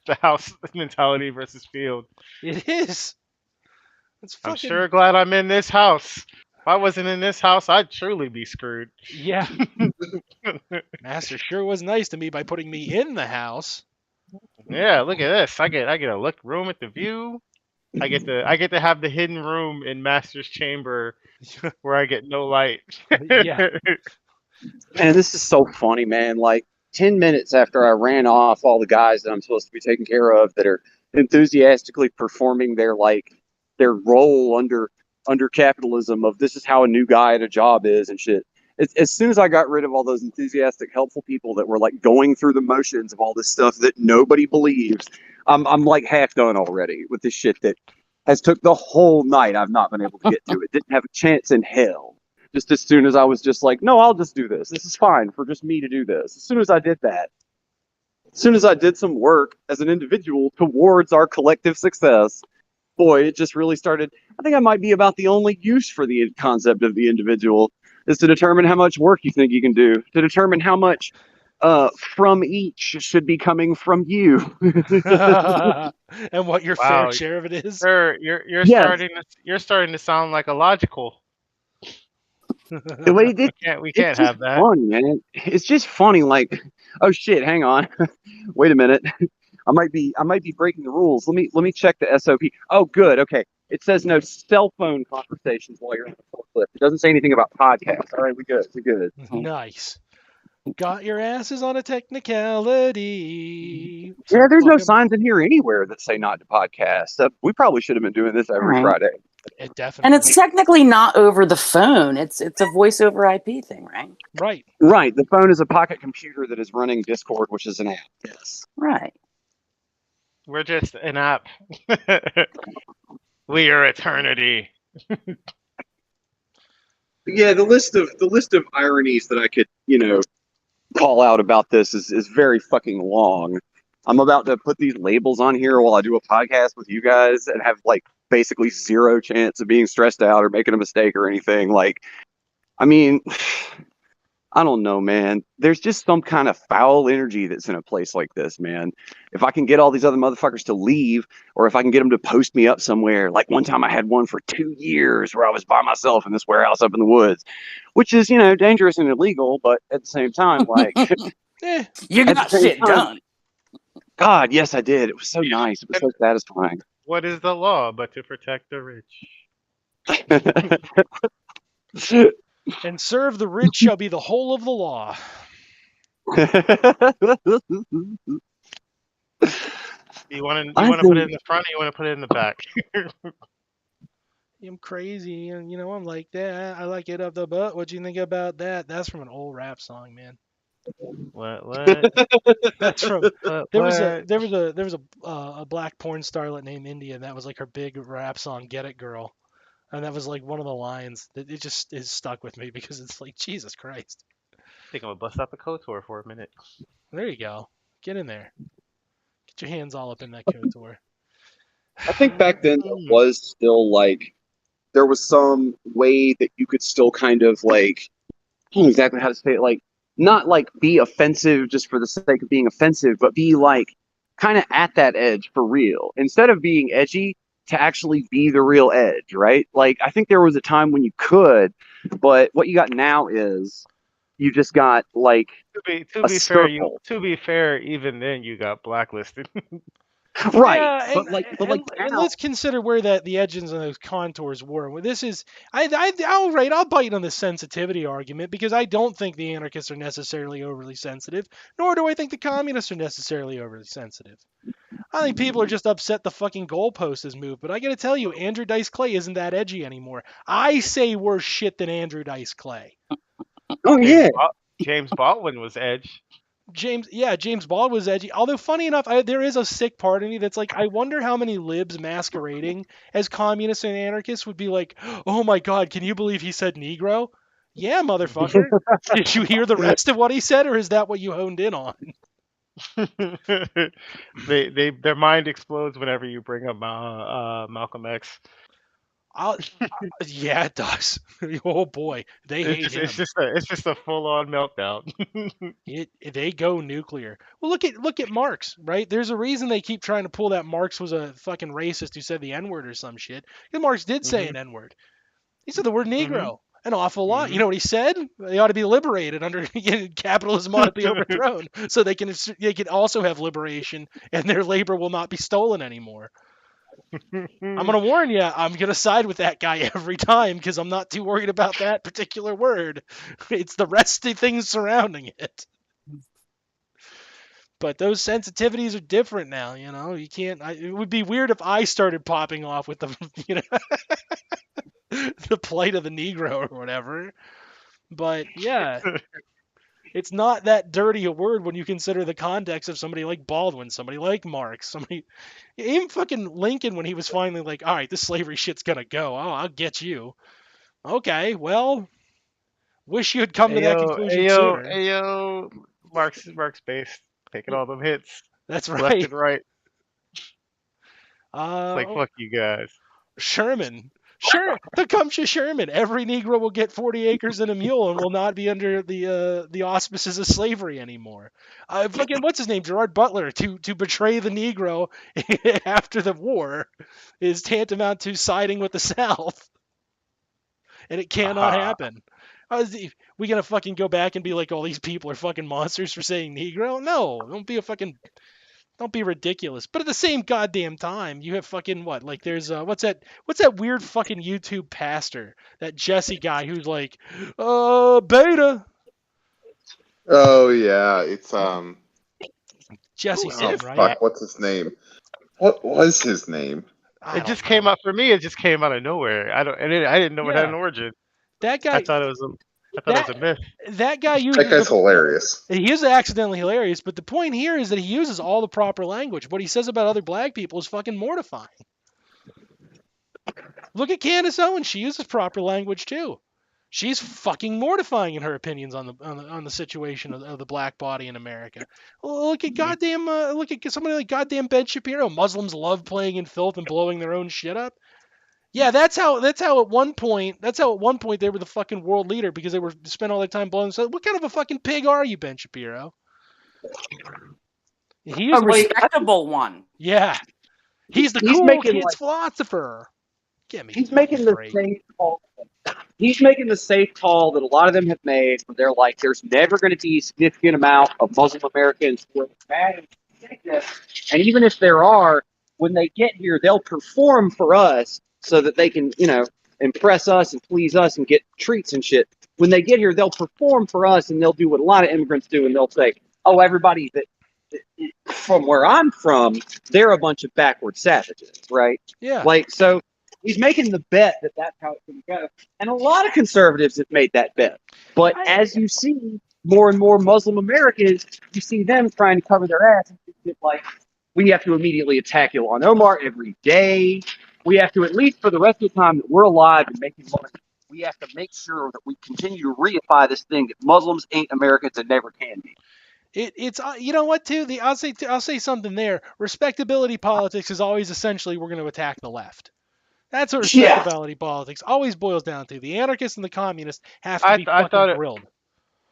The house mentality versus field. It is. It's fucking. I'm sure glad I'm in this house. If I wasn't in this house, I'd truly be screwed. Yeah. Master sure was nice to me by putting me in the house. Yeah, look at this. I get a look room at the view. I get to have the hidden room in Master's chamber where I get no light. Yeah. Man, this is so funny, man. Like 10 minutes after I ran off all the guys that I'm supposed to be taking care of that are enthusiastically performing their like their role under capitalism of this is how a new guy at a job is and shit. As soon as I got rid of all those enthusiastic, helpful people that were like going through the motions of all this stuff that nobody believes, I'm like half done already with this shit that has took the whole night. I've not been able to get to it. Didn't have a chance in hell. Just as soon as I was just like, no, I'll just do this. This is fine for just me to do this. As soon as I did that, as soon as I did some work as an individual towards our collective success, boy, it just really started. I think I might be about the only use for the concept of the individual is to determine how much work you think you can do, to determine how much from each should be coming from you. And what your fair Wow, share of it is. you're Yes. you're starting to sound like a logical. We We it's can't just have that. funny, man. It's just funny. Like, oh shit, hang on, wait a minute. I might be breaking the rules. Let me check the SOP. Oh, good. Okay. It says no cell phone conversations while you're on the forklift. It doesn't say anything about podcasts. All right, we good. We good. Nice. Got your asses on a technicality. Yeah, there's no fucking- signs in here anywhere that say not to podcast. We probably should have been doing this every Right. Friday. It definitely. And it's technically not over the phone. It's a voice over IP thing, right? right. Right. The phone is a pocket computer that is running Discord, which is an app. Yes. Right. We're just an app. We are eternity. Yeah, the list of ironies that I could, call out about this is very fucking long. I'm about to put these labels on here while I do a podcast with you guys and have like basically zero chance of being stressed out or making a mistake or anything. Like, I mean, I don't know, man. There's just some kind of foul energy that's in a place like this, man. If I can get all these other motherfuckers to leave, or if I can get them to post me up somewhere, like one time I had one for 2 years where I was by myself in this warehouse up in the woods, which is, dangerous and illegal, but at the same time, like, Eh, You At the got same shit time- done. God, yes, I did. It was so nice. It was so satisfying. What is the law but to protect the rich? and serve the rich shall be the whole of the law. You want I to put it think- in the front, or you want to put it in the back? I'm crazy, and I'm like that. I like it up the butt. What do you think about that? That's from an old rap song, man. What? That's from there was What? a black porn starlet named India, and that was like her big rap song, "Get It Girl," and that was like one of the lines that it just is stuck with me because it's like Jesus Christ. I think I'm gonna bust out the KOTOR for a minute. There you go. Get in there. Get your hands all up in that KOTOR. I think back then there was still like there was some way that you could still kind of like I don't know exactly how to say it, like not like be offensive just for the sake of being offensive, but be like kind of at that edge for real. Instead of being edgy, to actually be the real edge, right? Like I think there was a time when you could, but what you got now is you just got like To a be fair, circle. to be fair, even then you got blacklisted. Right. Yeah, but and now, let's consider where the edges and those contours were. Well, this is I'll bite on the sensitivity argument because I don't think the anarchists are necessarily overly sensitive, nor do I think the communists are necessarily overly sensitive. I think people are just upset the fucking goalpost has moved. But I got to tell you, Andrew Dice Clay isn't that edgy anymore. I say worse shit than Andrew Dice Clay. oh yeah. James Baldwin was Edge. James Baldwin was edgy. Although funny enough, there is a sick part of me that's like, I wonder how many libs masquerading as communists and anarchists would be like, oh my god, can you believe he said Negro? Yeah, motherfucker. Did you hear the rest of what he said, or is that what you honed in on? Their mind explodes whenever you bring up Malcolm X. Yeah, it does. Oh boy, they hate him. It's just a full on meltdown. They go nuclear. Well, look at Marx, right? There's a reason they keep trying to pull that Marx was a fucking racist who said the N-word or some shit. Because Marx did say an N-word. He said the word Negro an awful lot. You know what he said? They ought to be liberated under capitalism ought to be overthrown, so they can also have liberation and their labor will not be stolen anymore. I'm gonna warn you, I'm gonna side with that guy every time because I'm not too worried about that particular word. It's the rest of things surrounding it. But those sensitivities are different now, you know. You can't. It would be weird if I started popping off with the, you know, the plight of the Negro or whatever. But yeah, it's not that dirty a word when you consider the context of somebody like Baldwin, somebody like Marx, somebody, even fucking Lincoln when he was finally like, all right, this slavery shit's gonna go. Oh, I'll get you. Okay, well, wish you had come to that conclusion sooner. Hey yo, Mark's base taking all them hits That's left right. and right. It's like Uh, fuck you guys. Sherman. Sure, Tecumseh Sherman. Every Negro will get 40 acres and a mule and will not be under the auspices of slavery anymore. Fucking what's his name? Gerard Butler to betray the Negro after the war is tantamount to siding with the South, and it cannot Aha. happen. We gonna fucking go back and be like, all these people are fucking monsters for saying Negro? No, don't be ridiculous. But at the same goddamn time, you have fucking what? Like there's what's that weird fucking YouTube pastor, that Jesse guy who's like, beta. Oh yeah, it's Jesse Who something, is oh right? that? fuck, what's his name? What was his name? I It don't just came know. out for me. It just came out of nowhere. I didn't know it had Yeah, an origin. that I guy thought it was that a myth. that guy That uses guy's hilarious. he is accidentally hilarious, but the point here is that he uses all the proper language. What he says about other black people is fucking mortifying. Look at Candace Owens. She uses proper language too. She's fucking mortifying in her opinions on the situation of the black body in America. Look at goddamn look at somebody like goddamn Ben Shapiro. Muslims love playing in filth and blowing their own shit up. Yeah, that's how at one point they were the fucking world leader because they were spent all their time blowing. So what kind of a fucking pig are you, Ben Shapiro? He A is respectable one. yeah. He's the He's cool making kids like philosopher. Get me he's fucking making the break. safe call. He's making the safe call that a lot of them have made, where they're like, "There's never going to be a significant amount of Muslim Americans who are mad at this. And even if there are, when they get here, they'll perform for us so that they can, impress us and please us and get treats and shit. When they get here, they'll perform for us and they'll do what a lot of immigrants do, and they'll say, "Oh, everybody that from where I'm from, they're a bunch of backward savages, right?" Yeah. Like so. He's making the bet that that's how it's going to go. And a lot of conservatives have made that bet. But as you see more and more Muslim Americans, you see them trying to cover their ass. And like, we have to immediately attack Ilhan Omar every day. We have to, at least for the rest of the time that we're alive and making money, we have to make sure that we continue to reify this thing that Muslims ain't Americans and never can be. It's you know what too, I'll say something there. Respectability politics is always essentially we're going to attack the left. That's what Yeah. respectability politics always boils down to. The anarchists and the communists have to I be I fucking thought it grilled.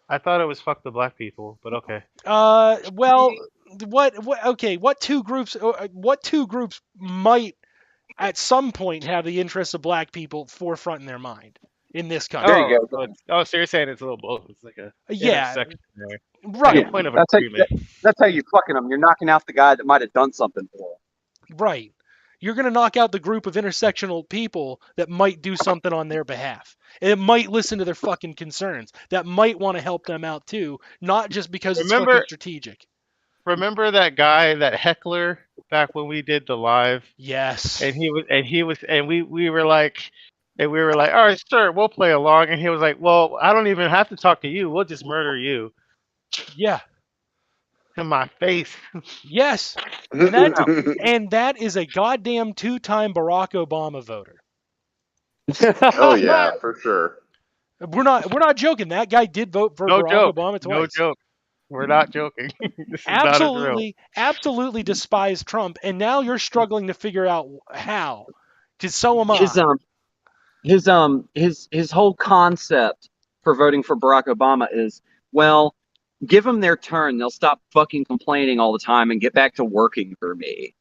I thought it was fuck the black people, but okay. Well, what two groups might at some point have the interests of black people forefront in their mind in this country? There you go. So you're saying it's a little both. It's like a Yeah, intersection there. right. Like a point of That's agreement. that's how you fucking them. You're knocking out the guy that might have done something for them. Right. You're going to knock out the group of intersectional people that might do something on their behalf. And it might listen to their fucking concerns. That might want to help them out too, not just because it's fucking Remember strategic. remember that guy, that heckler back when we did the live? Yes. And we were like, all right, sure, we'll play along. And he was like, well, I don't even have to talk to you. We'll just murder you Yeah. in my face. Yes. And that is a goddamn two-time Barack Obama voter. Oh yeah, for sure. We're not joking. That guy did vote for No Barack joke. Obama twice. No joke. We're not joking. This is not a drill. Absolutely despise Trump, and now you're struggling to figure out how. Because so am I. His whole concept for voting for Barack Obama is, well, give them their turn. They'll stop fucking complaining all the time and get back to working for me.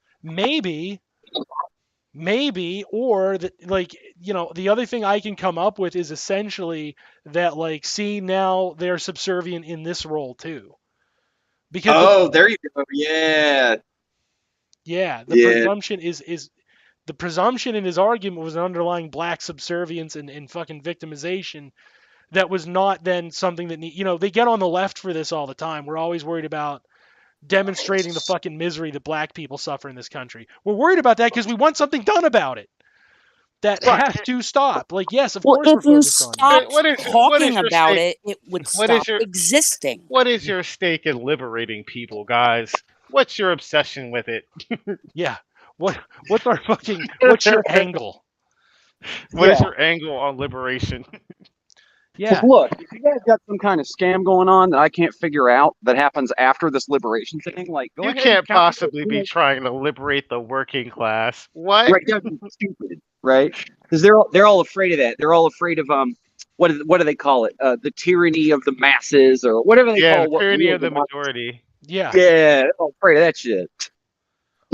Maybe, or the other thing I can come up with is essentially that, like, see, now they're subservient in this role too. Because there you go. Yeah. presumption is the presumption in his argument was an underlying black subservience and fucking victimization that was not then something that they get on the left for this all the time. We're always worried about demonstrating the fucking misery that black people suffer in this country. We're worried about that because we want something done about it. That has to stop. Like, yes, of Well, course we're if you focused on that. stopped What is talking your about stake? it, it would What stop is your existing. what is your stake in liberating people, guys? What's your obsession with it? Yeah. What's our fucking what's your angle? What is Yeah. your angle on liberation? Yeah. Look, if you guys got some kind of scam going on that I can't figure out that happens after this liberation thing, like go You ahead and can't counter possibly be it. trying to liberate the working class. What? Right, that'd be stupid, right? Because they're all afraid of that. They're all afraid of what do they call it? The tyranny of the masses or whatever they Yeah, the call what tyranny real of the democracy. majority. Yeah. Yeah, they're all afraid of that shit.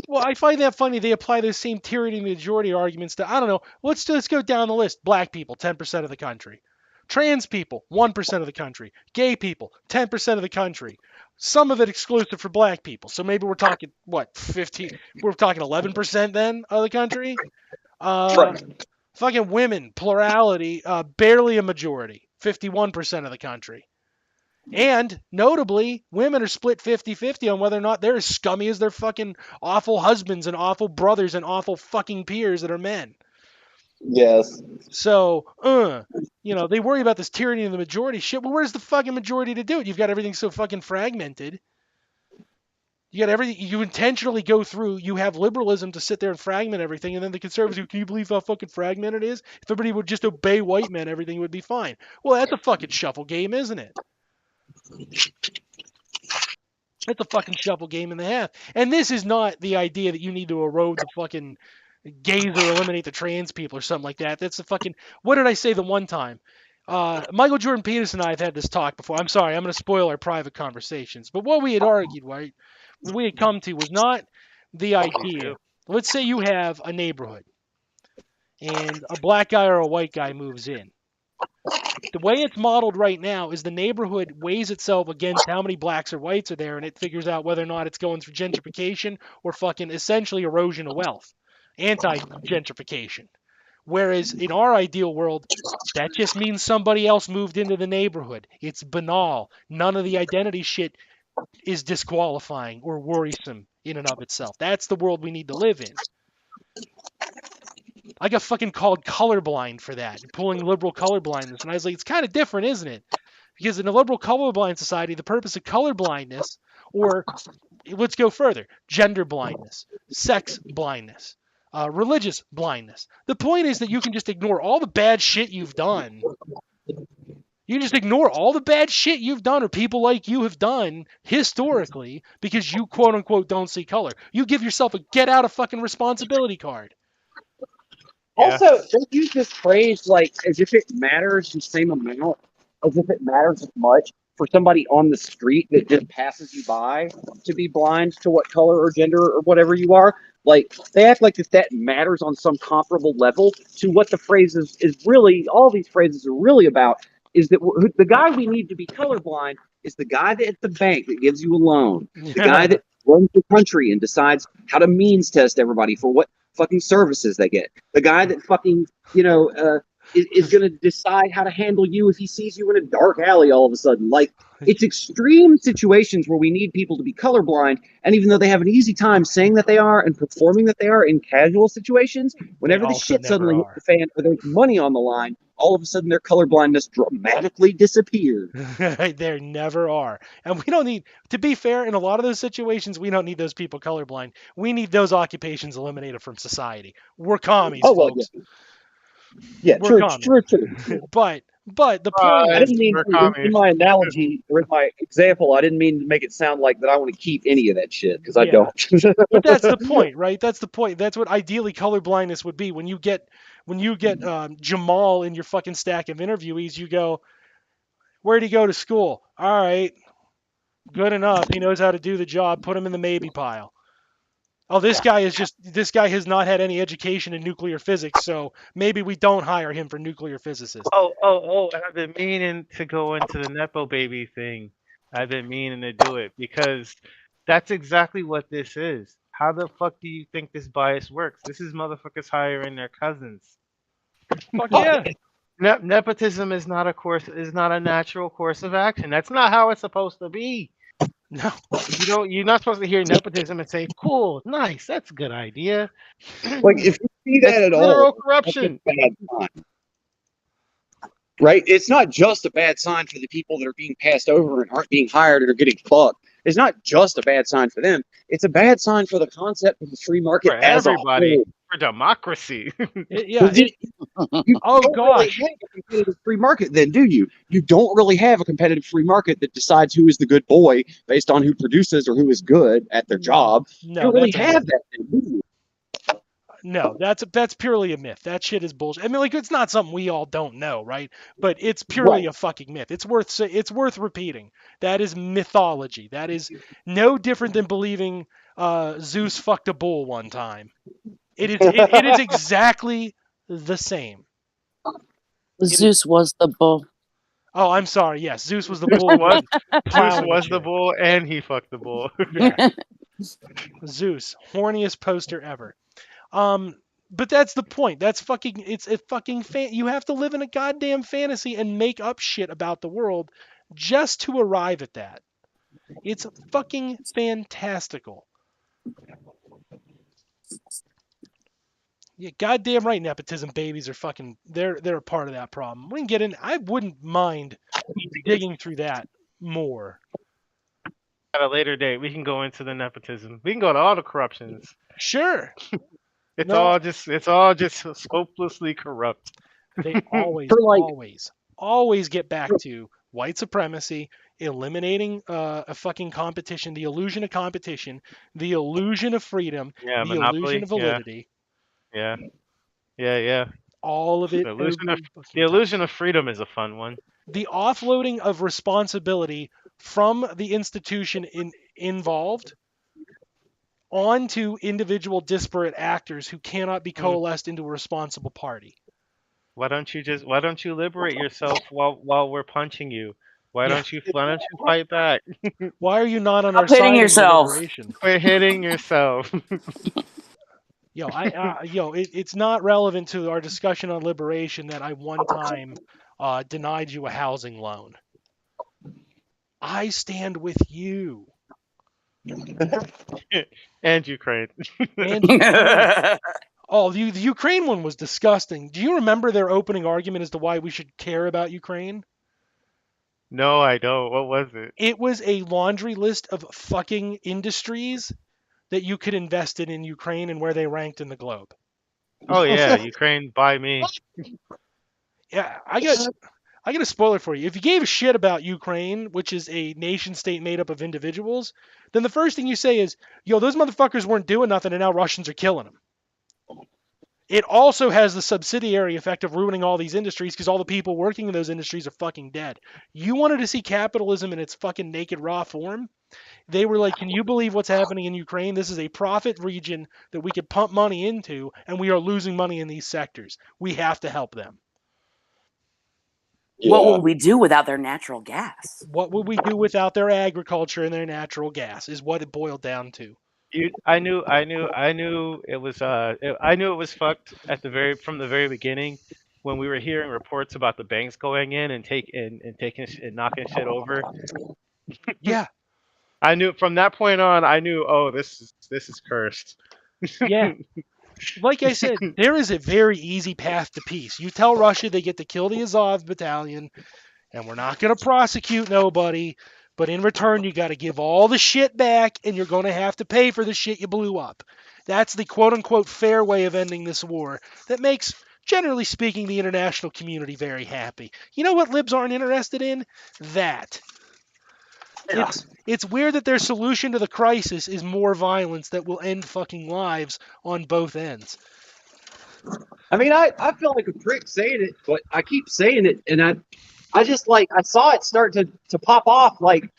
Well, I find that funny. They apply those same tyranny majority arguments to, I don't know, let's go down the list. Black people, 10% of the country. Trans people, 1% of the country. Gay people, 10% of the country. Some of it exclusive for black people. So maybe we're talking, what, 15? We're talking 11% then of the country? Fucking women, plurality, barely a majority. 51% of the country. And notably, women are split 50-50 on whether or not they're as scummy as their fucking awful husbands and awful brothers and awful fucking peers that are men. Yes. So, they worry about this tyranny of the majority shit. Well, where's the fucking majority to do it? You've got everything so fucking fragmented. You got everything. You intentionally go through. You have liberalism to sit there and fragment everything, and then the conservatives. Can you believe how fucking fragmented it is? If everybody would just obey white men, everything would be fine. Well, that's a fucking shuffle game, isn't it? It's a fucking shuffle game and a half. And this is not the idea that you need to erode the fucking gays or eliminate the trans people or something like that. That's the fucking. What did I say the one time? Michael Jordan Peterson and I have had this talk before. I'm sorry, I'm going to spoil our private conversations. But what we had argued, right, what we had come to was not the idea. Let's say you have a neighborhood and a black guy or a white guy moves in. The way it's modeled right now is the neighborhood weighs itself against how many blacks or whites are there, and it figures out whether or not it's going through gentrification or fucking essentially erosion of wealth, anti-gentrification. Whereas in our ideal world, that just means somebody else moved into the neighborhood. It's banal. None of the identity shit is disqualifying or worrisome in and of itself. That's the world we need to live in. I got fucking called colorblind for that, pulling liberal colorblindness. And I was like, it's kind of different, isn't it? Because in a liberal colorblind society, the purpose of colorblindness, or let's go further, gender blindness, sex blindness, religious blindness. The point is that you can just ignore all the bad shit you've done. You can just ignore all the bad shit you've done or people like you have done historically because you quote unquote don't see color. You give yourself a get out of fucking responsibility card. Yeah. Also, they use this phrase like as if it matters the same amount, as if it matters as much for somebody on the street that just passes you by to be blind to what color or gender or whatever you are. Like they act like that matters on some comparable level to what the phrase is really. All these phrases are really about is that the guy we need to be colorblind is the guy that at the bank that gives you a loan, the guy that runs the country and decides how to means test everybody for what fucking services they get. The guy that fucking, is going to decide how to handle you if he sees you in a dark alley all of a sudden. Like, it's extreme situations where we need people to be colorblind, and even though they have an easy time saying that they are and performing that they are in casual situations, whenever the shit suddenly hits the fan or there's money on the line, all of a sudden their colorblindness dramatically disappears. There never are. And we don't need, to be fair, in a lot of those situations, we don't need those people colorblind. We need those occupations eliminated from society. We're commies, folks. Yeah, We're true. But the point I didn't mean in my analogy or in my example, I didn't mean to make it sound like that I want to keep any of that shit because I don't. But that's the point, right? That's the point. That's what ideally colorblindness would be. When you get Jamal in your fucking stack of interviewees, you go, where'd he go to school? All right, good enough. He knows how to do the job. Put him in the maybe pile. Oh, this guy has not had any education in nuclear physics, so maybe we don't hire him for nuclear physicist. Oh, and I've been meaning to go into the Nepo baby thing. I've been meaning to do it because that's exactly what this is. How the fuck do you think this bias works? This is motherfuckers hiring their cousins. Fuck yeah. Nepotism is not a natural course of action. That's not how it's supposed to be. No. You're not supposed to hear nepotism and say, "Cool, nice, that's a good idea." Like if you see That's that at literal all, that's a corruption. bad sign. Right? It's not just a bad sign for the people that are being passed over and aren't being hired and are getting fucked. It's not just a bad sign for them. It's a bad sign for the concept of the free market For as a everybody, whole. for democracy. Yeah. You Oh don't really gosh. have a competitive free market then, do you? You don't really have a competitive free market that decides who is the good boy based on who produces or who is good at their job. You No, don't really that's a myth. have that then, do you? No, that's purely a myth. That shit is bullshit. I mean, like it's not something we all don't know, right? But it's purely Right. a fucking myth. It's worth repeating. That is mythology. That is no different than believing Zeus fucked a bull one time. It is exactly the same. Zeus was the bull. Oh, I'm sorry. Yes, Zeus was the Zeus bull. was Zeus plowing was a the chick. bull, and he fucked the bull. Yeah, Zeus, horniest poster ever. But that's the point. That's fucking. It's a fucking You have to live in a goddamn fantasy and make up shit about the world just to arrive at that. It's fucking fantastical. Yeah, goddamn right. Nepotism babies are fucking. They're a part of that problem. We can get in. I wouldn't mind digging through that more. At a later date, we can go into the nepotism. We can go to all the corruptions. Sure. It's No, all just hopelessly corrupt. they always, For like always get back to white supremacy, eliminating a fucking competition, the illusion of competition, the illusion of freedom, Yeah, the illusion monopoly. of Yeah, validity. yeah, yeah. All of it The illusion of every the fucking time. illusion of freedom is a fun one. The offloading of responsibility from the institution involved onto individual disparate actors who cannot be coalesced into a responsible party. Why don't you liberate yourself while we're punching you? Why Yeah. don't you fight back? Why are you not on Stop our hitting side in the yourself. liberation? Quit hitting yourself. It's not relevant to our discussion on liberation that I one time denied you a housing loan. I stand with you And Ukraine. and Ukraine. Oh, the Ukraine one was disgusting. Do you remember their opening argument as to why we should care about Ukraine? No, I don't. What was it? It was a laundry list of fucking industries that you could invest in Ukraine and where they ranked in the globe. Oh yeah, Ukraine by me. Yeah, I got a spoiler for you. If you gave a shit about Ukraine, which is a nation state made up of individuals, then the first thing you say is, yo, those motherfuckers weren't doing nothing and now Russians are killing them. It also has the subsidiary effect of ruining all these industries because all the people working in those industries are fucking dead. You wanted to see capitalism in its fucking naked raw form? They were like, can you believe what's happening in Ukraine? This is a profit region that we could pump money into, and we are losing money in these sectors. We have to help them. What will we do without their natural gas? What would we do without their agriculture and their natural gas is what it boiled down to. I knew it was I knew it was fucked from the very beginning when we were hearing reports about the banks going in and knocking shit over. Yeah. I knew from that point on. I knew, oh, this is cursed. Yeah. Like I said, there is a very easy path to peace. You tell Russia they get to kill the Azov battalion, and we're not going to prosecute nobody, but in return, you got to give all the shit back, and you're going to have to pay for the shit you blew up. That's the quote-unquote fair way of ending this war that makes, generally speaking, the international community very happy. You know what libs aren't interested in? That. It's weird that their solution to the crisis is more violence that will end fucking lives on both ends. I mean, I feel like a prick saying it, but I keep saying it, and I just like I saw it start to pop off like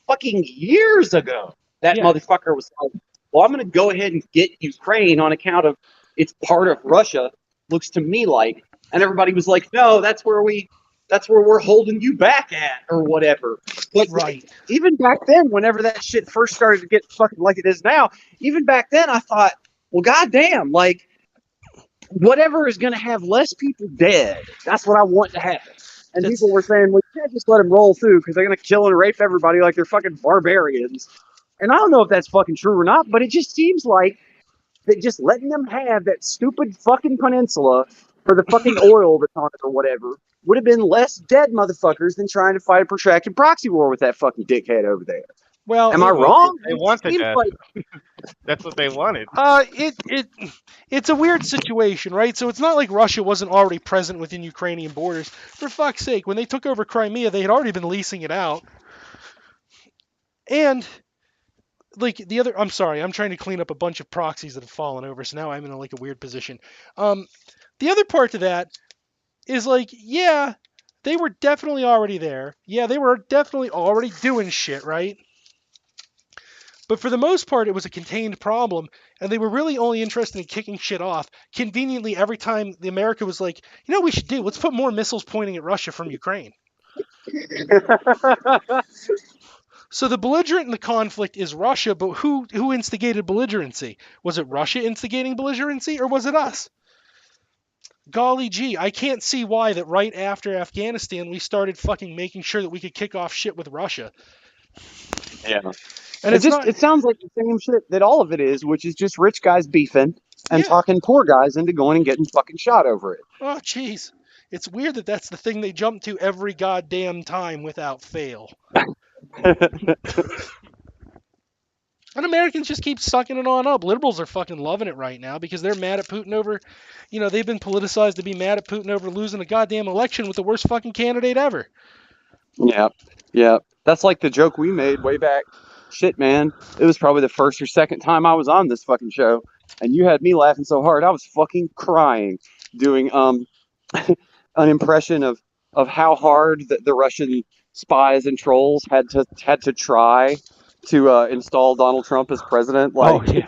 fucking years ago. That motherfucker was like, well, I'm going to go ahead and get Ukraine on account of it's part of Russia, looks to me like. And everybody was like, no, that's where we're holding you back at or whatever. But right. Even back then, whenever that shit first started to get fucking like it is now, even back then I thought, well, goddamn, like whatever is going to have less people dead, that's what I want to happen. And That's people were saying, well, you can't just let them roll through because they're going to kill and rape everybody like they're fucking barbarians. And I don't know if that's fucking true or not, but it just seems like that just letting them have that stupid fucking peninsula for the fucking oil that's on it or whatever would have been less dead motherfuckers than trying to fight a protracted proxy war with that fucking dickhead over there. well, Am I Well, wrong? they It wanted seems that. like That's what they wanted. it's a weird situation, right? So it's not like Russia wasn't already present within Ukrainian borders. For fuck's sake, when they took over Crimea, they had already been leasing it out. And like the other, I'm sorry, I'm trying to clean up a bunch of proxies that have fallen over, so now I'm in like a weird position. The other part to that is like, yeah, they were definitely already there. Yeah, they were definitely already doing shit, right? But for the most part, it was a contained problem, and they were really only interested in kicking shit off. Conveniently, every time the America was like, you know what we should do? Let's put more missiles pointing at Russia from Ukraine. So the belligerent in the conflict is Russia, but who instigated belligerency? Was it Russia instigating belligerency, or was it us? Golly gee, I can't see why that right after Afghanistan we started fucking making sure that we could kick off shit with Russia. yeah. And it's not. It sounds like the same shit that all of it is, which is just rich guys beefing and Yeah. talking poor guys into going and getting fucking shot over it. Oh, jeez. It's weird that that's the thing they jump to every goddamn time without fail. And Americans just keep sucking it on up. Liberals are fucking loving it right now because they're mad at Putin over, they've been politicized to be mad at Putin over losing a goddamn election with the worst fucking candidate ever. Yeah, yeah. That's like the joke we made way back. Shit, man. It was probably the first or second time I was on this fucking show, and you had me laughing so hard I was fucking crying doing an impression of how hard the Russian spies and trolls had to try to install Donald Trump as president. Oh, Like, yeah.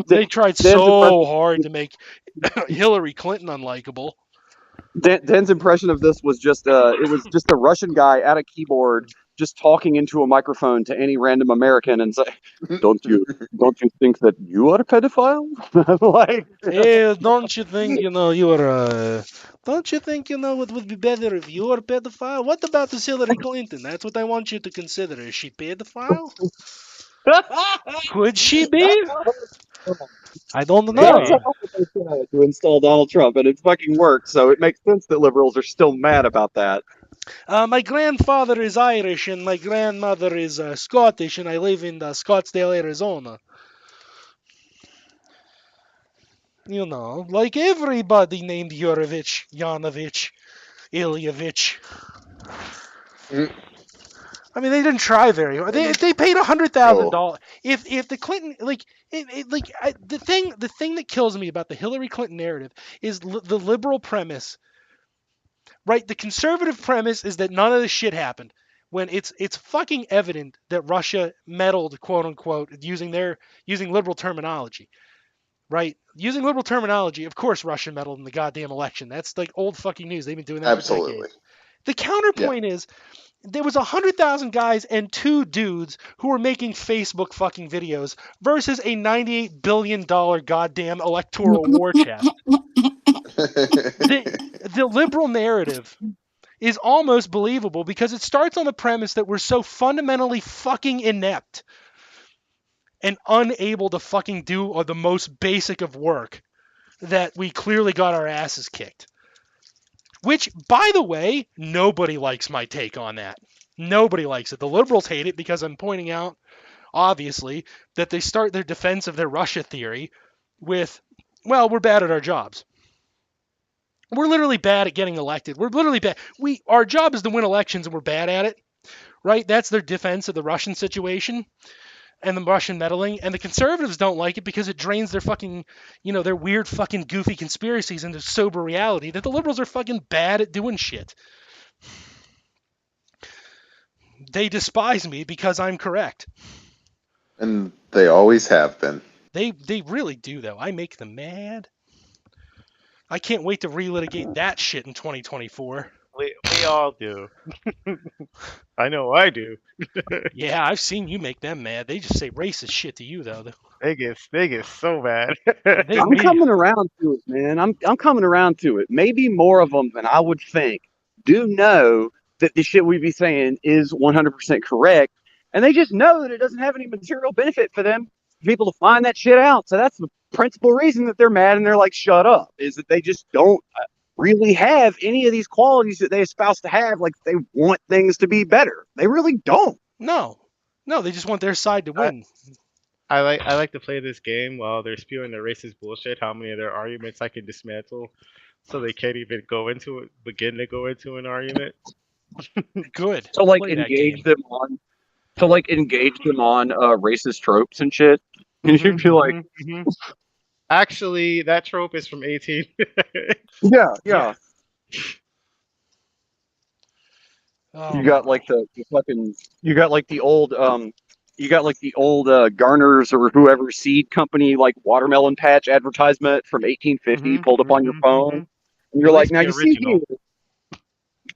They tried Dan's so hard to make Hillary Clinton unlikable. Dan's impression of this was just it was just a Russian guy at a keyboard just talking into a microphone to any random American and say, don't you think that you are a pedophile?" Like, Hey, don't you think, don't you think, it would be better if you were a pedophile? What about this Hillary Clinton? That's what I want you to consider. Is she pedophile? Could she be? I don't that's know. how they tried to install Donald Trump, and it fucking worked. So it makes sense that liberals are still mad about that. My grandfather is Irish and my grandmother is Scottish, and I live in Scottsdale, Arizona. Like everybody named Yurovich, Yanovich, Ilyevich. I mean, they didn't try very hard. They paid $100,000. If the Clinton the thing that kills me about the Hillary Clinton narrative is the liberal premise, right? The conservative premise is that none of this shit happened. When it's fucking evident that Russia meddled, quote unquote, using liberal terminology, right? Using liberal terminology, of course Russia meddled in the goddamn election. That's like old fucking news. They've been doing that for Absolutely. decades. The counterpoint is there was 100,000 guys and 2 dudes who were making Facebook fucking videos versus a $98 billion goddamn electoral war chest. The liberal narrative is almost believable because it starts on the premise that we're so fundamentally fucking inept and unable to fucking do the most basic of work that we clearly got our asses kicked. Which, by the way, nobody likes my take on that. Nobody likes it. The liberals hate it because I'm pointing out, obviously, that they start their defense of their Russia theory with, well, we're bad at our jobs. We're literally bad at getting elected. We're literally bad. Our job is to win elections and we're bad at it, right? That's their defense of the Russian situation and the Russian meddling. And the conservatives don't like it because it drains their fucking, their weird fucking goofy conspiracies into sober reality that the liberals are fucking bad at doing shit. They despise me because I'm correct. And they always have been. They really do, though. I make them mad. I can't wait to relitigate that shit in 2024. We all do. I know I do. Yeah, I've seen you make them mad. They just say racist shit to you, though. They get so bad. I'm coming around to it, man. I'm coming around to it. Maybe more of them than I would think. do know that the shit we be saying is 100% correct, and they just know that it doesn't have any material benefit for them, for people to find that shit out. So that's the principal reason that they're mad and they're like, shut up, is that they just don't really have any of these qualities that they espouse to have. Like, they want things to be better. They really don't. No, they just want their side to I, win. I like to play this game while they're spewing their racist bullshit. How many of their arguments I can dismantle, so they can't even begin to go into an argument. Good. So like Play that engage game. them on racist tropes and shit. And Mhm. you'd be like, Actually, that trope is from 18. yeah. Oh You my got like the fucking you got like the old Garner's or whoever seed company like watermelon patch advertisement from 1850 pulled up on your phone, and you're At like, least now the original.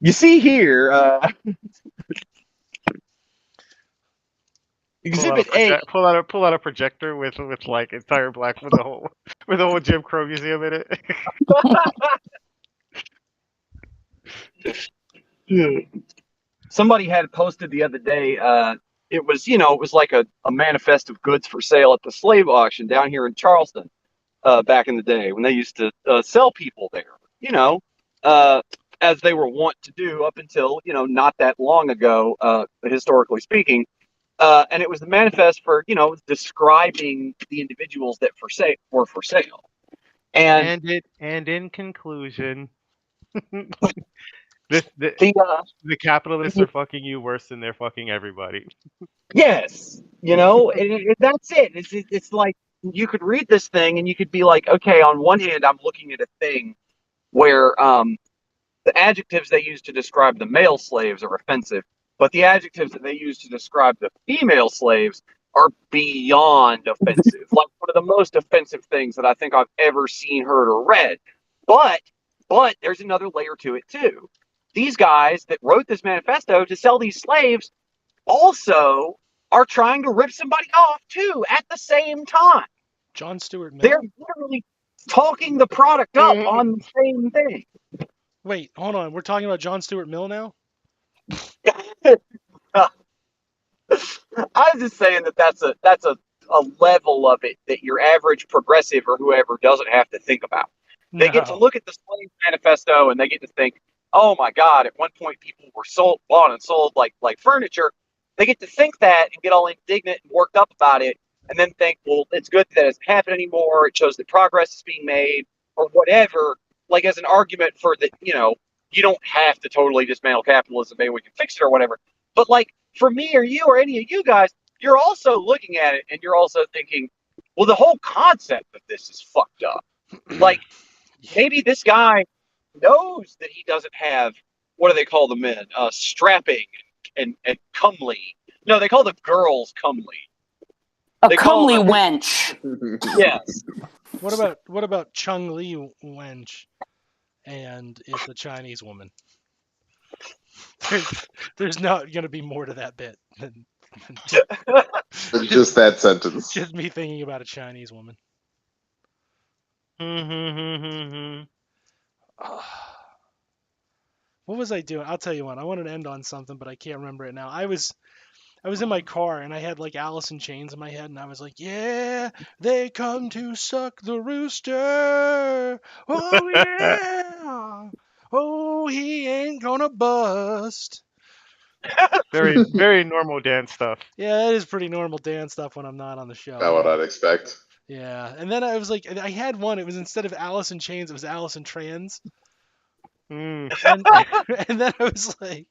you see here, Exhibit A. Pull out a projector with like entire black with a whole Jim Crow museum in it. Somebody had posted the other day. It was like a manifest of goods for sale at the slave auction down here in Charleston. Back in the day when they used to sell people there, uh, as they were wont to do up until not that long ago, historically speaking. And it was the manifest for describing the individuals that were for sale. And And in conclusion, the the capitalists are fucking you worse than they're fucking everybody. yes, that's it. It's like you could read this thing and you could be like, okay, on one hand, I'm looking at a thing where the adjectives they use to describe the male slaves are offensive, but the adjectives that they use to describe the female slaves are beyond offensive. Like one of the most offensive things that I think I've ever seen, heard, or read. But there's another layer to it too. These guys that wrote this manifesto to sell these slaves also are trying to rip somebody off too at the same time. John Stuart Mill. They're literally talking the product up on the same thing. Wait, hold on. We're talking about John Stuart Mill now? I was just saying that's a level of it that your average progressive or whoever doesn't have to think about. They get to look at the slave manifesto and they get to think, oh my God, at one point people were bought and sold like furniture. They get to think that and get all indignant and worked up about it, and then think, well, it's good that it doesn't happen anymore. It shows that progress is being made, or whatever. Like as an argument for that, you don't have to totally dismantle capitalism. Maybe we can fix it or whatever. But like for me or you or any of you guys, you're also looking at it and you're also thinking, well, the whole concept of this is fucked up. Like maybe this guy knows that he doesn't have, what do they call the men? Strapping and comely. No, they call the girls comely. A comely wench. Yes. What about Chung Li wench? And it's a Chinese woman. There's not going to be more to that bit than just that sentence. Just me thinking about a Chinese woman. What was I doing? I'll tell you what. I wanted to end on something, but I can't remember it now. I was in my car and I had like Alice in Chains in my head, and I was like, "Yeah, they come to suck the rooster. Oh yeah. Oh, he ain't gonna bust." Very, very normal dance stuff. Yeah, it is pretty normal dance stuff when I'm not on the show. Not what I'd expect. Yeah, and then I was like, I had one. It was instead of Alice in Chains, it was Alice in Trans. And then I was like,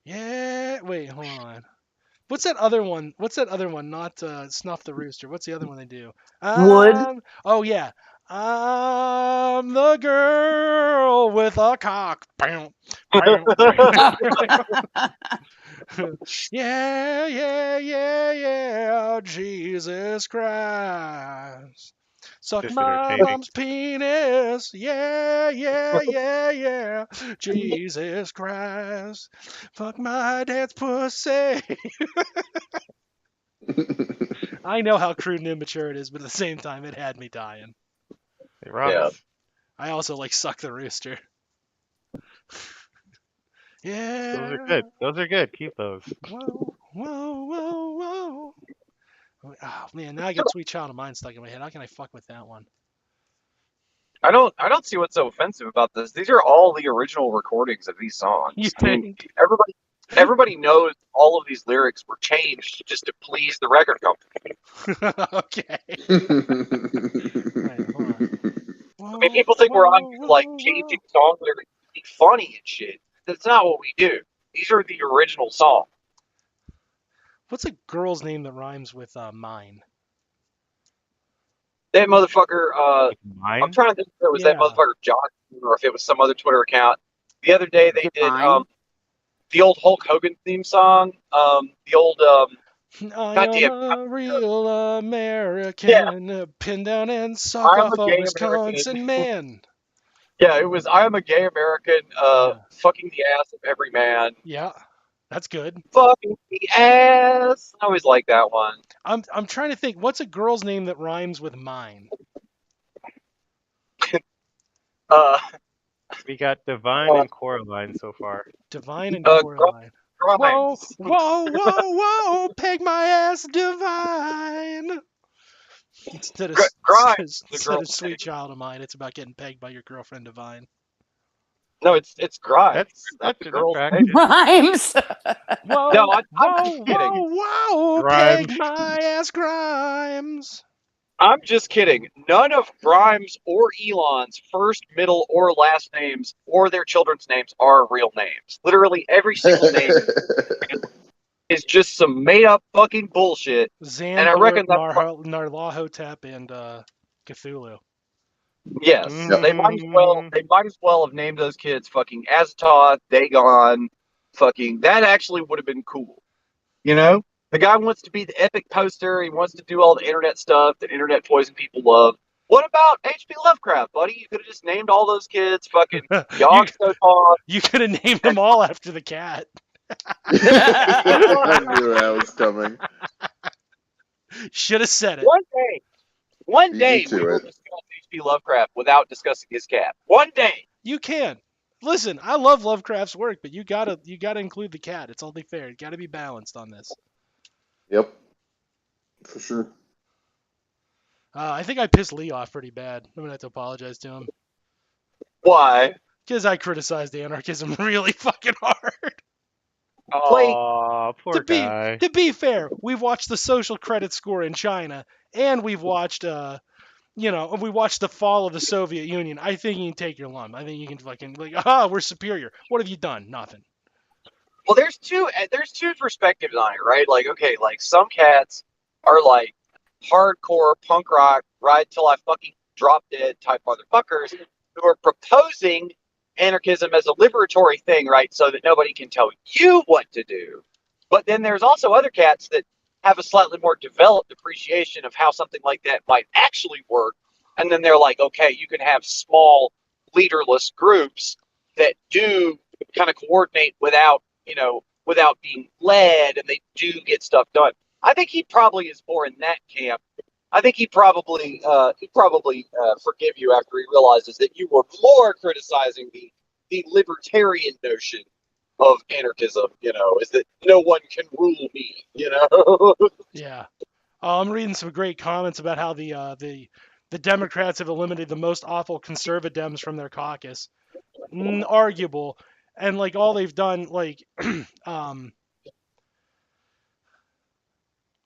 yeah. Wait, hold on. What's that other one? Not Snuff the Rooster. What's the other one they do? Wood. Oh yeah. I'm the girl with a cock. Yeah, yeah, yeah, yeah. Jesus Christ. Suck Just my entertaining. mom's penis. Yeah, yeah, yeah, yeah. Jesus Christ. Fuck my dad's pussy. I know how crude and immature it is, but at the same time, it had me dying. Hey, Rob, Yeah. I also like Suck the Rooster. Yeah. Those are good. Those are good. Keep those. Whoa, whoa, whoa, whoa. Oh man, now I got Sweet Child of Mine stuck in my head. How can I fuck with that one? I don't see what's so offensive about this. These are all the original recordings of these songs. You I mean, think? everybody knows all of these lyrics were changed just to please the record company. Okay. Right, hold on. I mean, people think we're on here like whoa. changing song lyrics to be funny and shit. That's not what we do. These are the original songs. What's a girl's name that rhymes with mine? That motherfucker, I'm Mine? trying to think if it was that Yeah. motherfucker Johnson or if it was some other Twitter account. The other day they did Divine. the old Hulk Hogan theme song. The old I goddamn, am a real American, pinned down and suck I'm off a a gay Wisconsin man. yeah, it was I am a gay American, Yeah. fucking the ass of every man. Yeah, that's good. Fucking the ass. I always like that one. I'm trying to think. What's a girl's name that rhymes with mine? Uh, We got Divine and Coraline so far. Divine and Uh, Coraline. Whoa, Grimes. whoa, whoa, whoa! Peg my ass, Divine. Instead of Grimes, the instead of girl's Sweet name. Child of Mine, it's about getting pegged by your girlfriend Divine. No, it's Grimes. That's the an girl's attraction. name. Rhymes. Whoa, No, I'm whoa, just kidding. whoa, whoa! Grimes. Peg my ass, Grimes. I'm just kidding. None of Grimes or Elon's first, middle, or last names or their children's names are real names. Literally every single name is just some made up fucking bullshit. And I reckon Xandor, that's Narlahotep, and Cthulhu. yes. Mhm. They might as well have named those kids fucking Azatoth, Dagon, fucking that actually would have been cool. You know? The guy wants to be the epic poster, he wants to do all the internet stuff that internet poison people love. What about H.P. Lovecraft, buddy? You could have just named all those kids fucking Yogg-Sothoth. You could have named them all after the cat. I knew that was coming. Should have said it. One Beat day me to we will it. discuss H.P. Lovecraft without discussing his cat. One day. You can. Listen, I love Lovecraft's work, but you gotta include the cat. It's only fair. You gotta be balanced on this. Yep. For sure. I think I pissed Lee off pretty bad. I'm gonna have to apologize to him Why? because I criticized anarchism really fucking hard. Aw, poor to be guy. to be fair, we've watched the social credit score in China, and we've watched we watched the fall of the Soviet Union. I think you can take your lump. I think you can fucking we're superior. What have you done? Nothing. Well, there's two perspectives on it, right? Like, okay, like some cats are like hardcore punk rock, ride till I fucking drop dead type motherfuckers who are proposing anarchism as a liberatory thing, right? So that nobody can tell you what to do. But then there's also other cats that have a slightly more developed appreciation of how something like that might actually work. And then they're like, okay, you can have small leaderless groups that do kind of coordinate without being led, and they do get stuff done. I think he probably is more in that camp. I think he'd probably forgive you after he realizes that you were more criticizing the libertarian notion of anarchism. Is that no one can rule me. Yeah. I'm reading some great comments about how the Democrats have eliminated the most awful conservatives from their caucus. Arguable. And like all they've done, like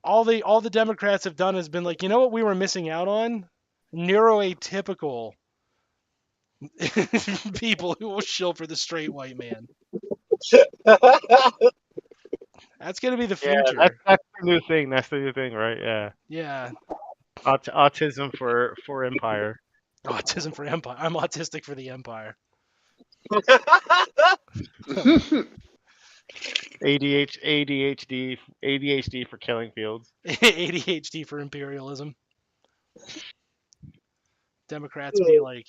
all the Democrats have done has been like, you know what we were missing out on? Neuroatypical people who will shill for the straight white man. That's gonna be the Yeah, future. that's the new thing. That's the new thing, right? Yeah. Yeah. Autism for empire. Autism for empire. I'm autistic for the empire. ADHD for killing fields. ADHD for imperialism. Democrats be like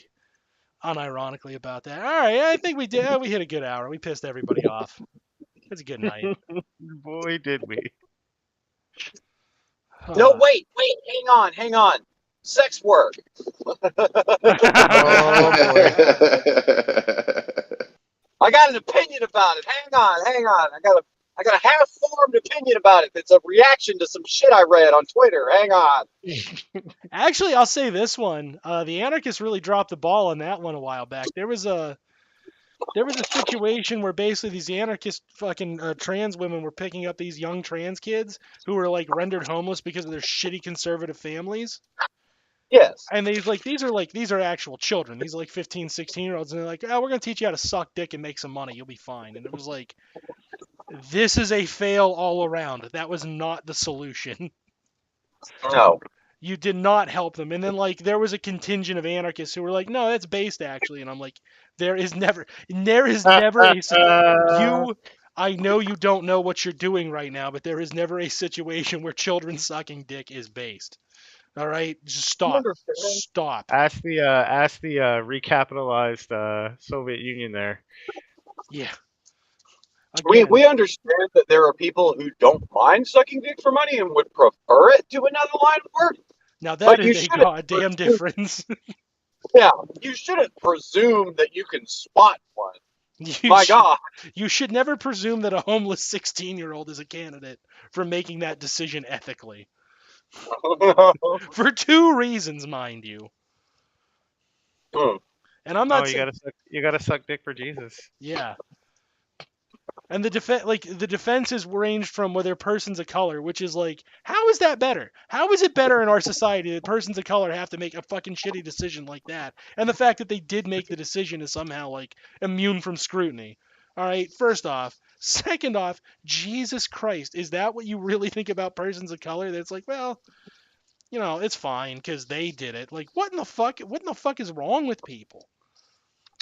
unironically about that. All right, I think we did. We hit a good hour. We pissed everybody off. It's a good night. Boy, did we. No, wait, hang on. Sex work. Oh boy. I got got an opinion about it. Hang on. I got a half-formed opinion about it. It's a reaction to some shit I read on Twitter. Hang on. Actually, I'll say this one. The anarchists really dropped the ball on that one a while back. There was a situation where basically these anarchist fucking trans women were picking up these young trans kids who were like rendered homeless because of their shitty conservative families. Yes. And these are actual children. These are like 15, 16-year-olds, and they're like, "Oh, we're gonna teach you how to suck dick and make some money. You'll be fine." And it was like, this is a fail all around. That was not the solution. No. You did not help them. And then like there was a contingent of anarchists who were like, "No, that's based actually." And I'm like, there is never I know you don't know what you're doing right now, but there is never a situation where children sucking dick is based. All right, just stop. Stop. Ask the recapitalized Soviet Union there. Yeah. We Again, understand that there are people who don't mind sucking dick for money and would prefer it to another line of work. now that But is you a shouldn't goddamn difference. Yeah, you shouldn't presume that you can spot one. You My should, God. you should never presume that a homeless 16-year-old is a candidate for making that decision ethically. For two reasons, mind you. And I'm Oh, not saying, you gotta suck dick for Jesus. yeah. And the defenses ranged from whether a person's of color, which is like, how is that better? How is it better in our society that persons of color have to make a fucking shitty decision like that? And the fact that they did make the decision is somehow like immune from scrutiny. All right, first off. Second off, Jesus Christ, is that what you really think about persons of color? That's like, well, it's fine because they did it. Like, what in the fuck? What in the fuck is wrong with people?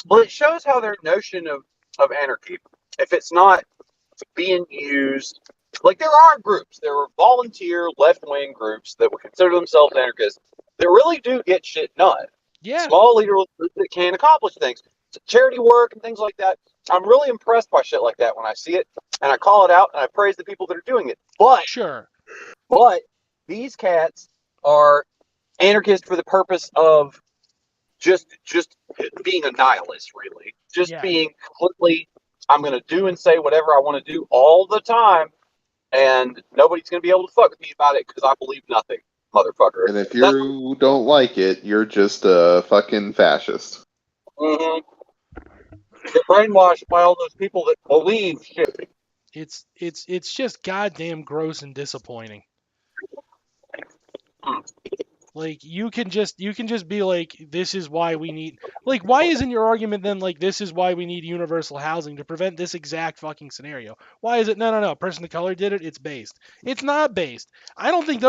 Well, it shows how their notion of anarchy, if it's not being used, like there are groups, there are volunteer left-wing groups that would consider themselves anarchists that really do get shit done. Yeah, Small leaderless groups that can accomplish things, charity work and things like that. I'm really impressed by shit like that when I see it, and I call it out and I praise the people that are doing it. sure. But these cats are anarchists for the purpose of just being a nihilist, really. Just Yeah. being completely, I'm going to do and say whatever I want to do all the time, and nobody's going to be able to fuck with me about it because I believe nothing, motherfucker. And if you don't like it, you're just a fucking fascist. Mm-hmm. You're brainwashed by all those people that believe shit. It's just goddamn gross and disappointing. Like you can just be like, this is why we need, like, why isn't your argument then like, this is why we need universal housing to prevent this exact fucking scenario? Why is it no, a person of color did it, it's based? It's not based. I think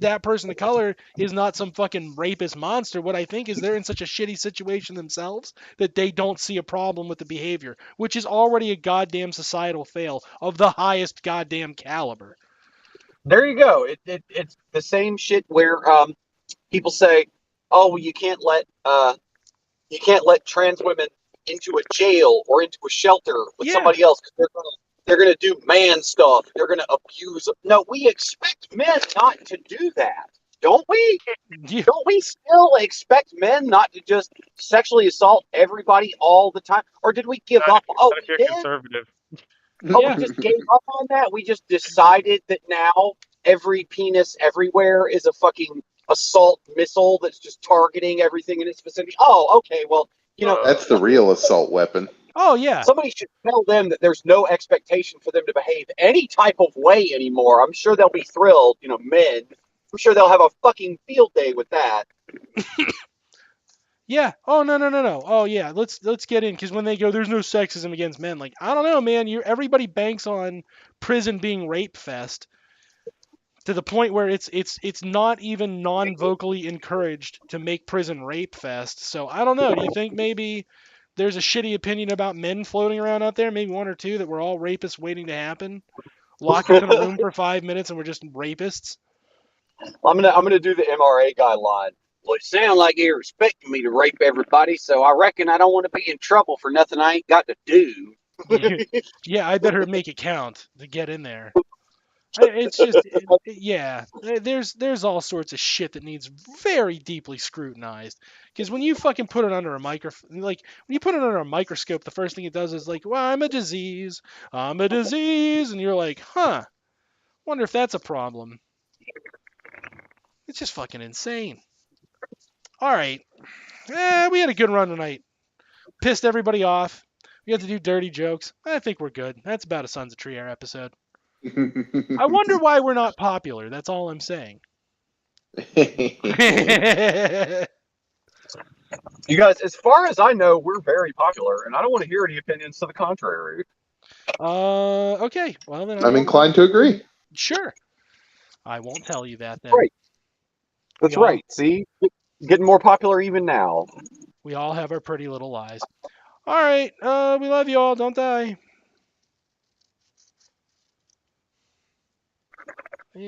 that person of color is not some fucking rapist monster. What I think is they're in such a shitty situation themselves that they don't see a problem with the behavior, which is already a goddamn societal fail of the highest goddamn caliber. There you go. It's the same shit where people say, "Oh, well, you can't let trans women into a jail or into a shelter with somebody else because they're gonna do man stuff. They're gonna abuse them." No, we expect men not to do that, don't we? Yeah. Don't we still expect men not to just sexually assault everybody all the time? Or did we give up? Oh, If you're we did? conservative. Oh, Yeah. we just gave up on that? We just decided that now every penis everywhere is a fucking assault missile that's just targeting everything in its vicinity? Oh, okay, well, That's the real assault weapon. Oh yeah. somebody should tell them that there's no expectation for them to behave any type of way anymore. I'm sure they'll be thrilled, men. I'm sure they'll have a fucking field day with that. Yeah. Oh no. Oh yeah. Let's get in because when they go, there's no sexism against men. Like I don't know, man. Everybody banks on prison being rape fest to the point where it's not even non-vocally encouraged to make prison rape fest. So I don't know. Do you think maybe there's a shitty opinion about men floating around out there? Maybe one or two that we're all rapists waiting to happen. Lock us in a room for 5 minutes and we're just rapists. I'm gonna do the MRA guy line. Well, it sounds like you're expecting me to rape everybody, so I reckon I don't want to be in trouble for nothing I ain't got to do. Yeah, I better make it count to get in there. It's just, yeah. There's all sorts of shit that needs very deeply scrutinized. Because when you fucking put it under a like when you put it under a microscope, the first thing it does is like, well, I'm a disease, and you're like, huh? Wonder if that's a problem. It's just fucking insane. All right, we had a good run tonight. Pissed everybody off. We had to do dirty jokes. I think we're good. That's about a Sons of Tree Air episode. I wonder why we're not popular. That's all I'm saying. You guys, as far as I know, we're very popular, and I don't want to hear any opinions to the contrary. Okay. Well, then I I'm won't. inclined to agree. Sure. I won't tell you that then. Right. That's We all- right. See, getting more popular even now. We all have our pretty little lies. All right. We love you all. Don't die. And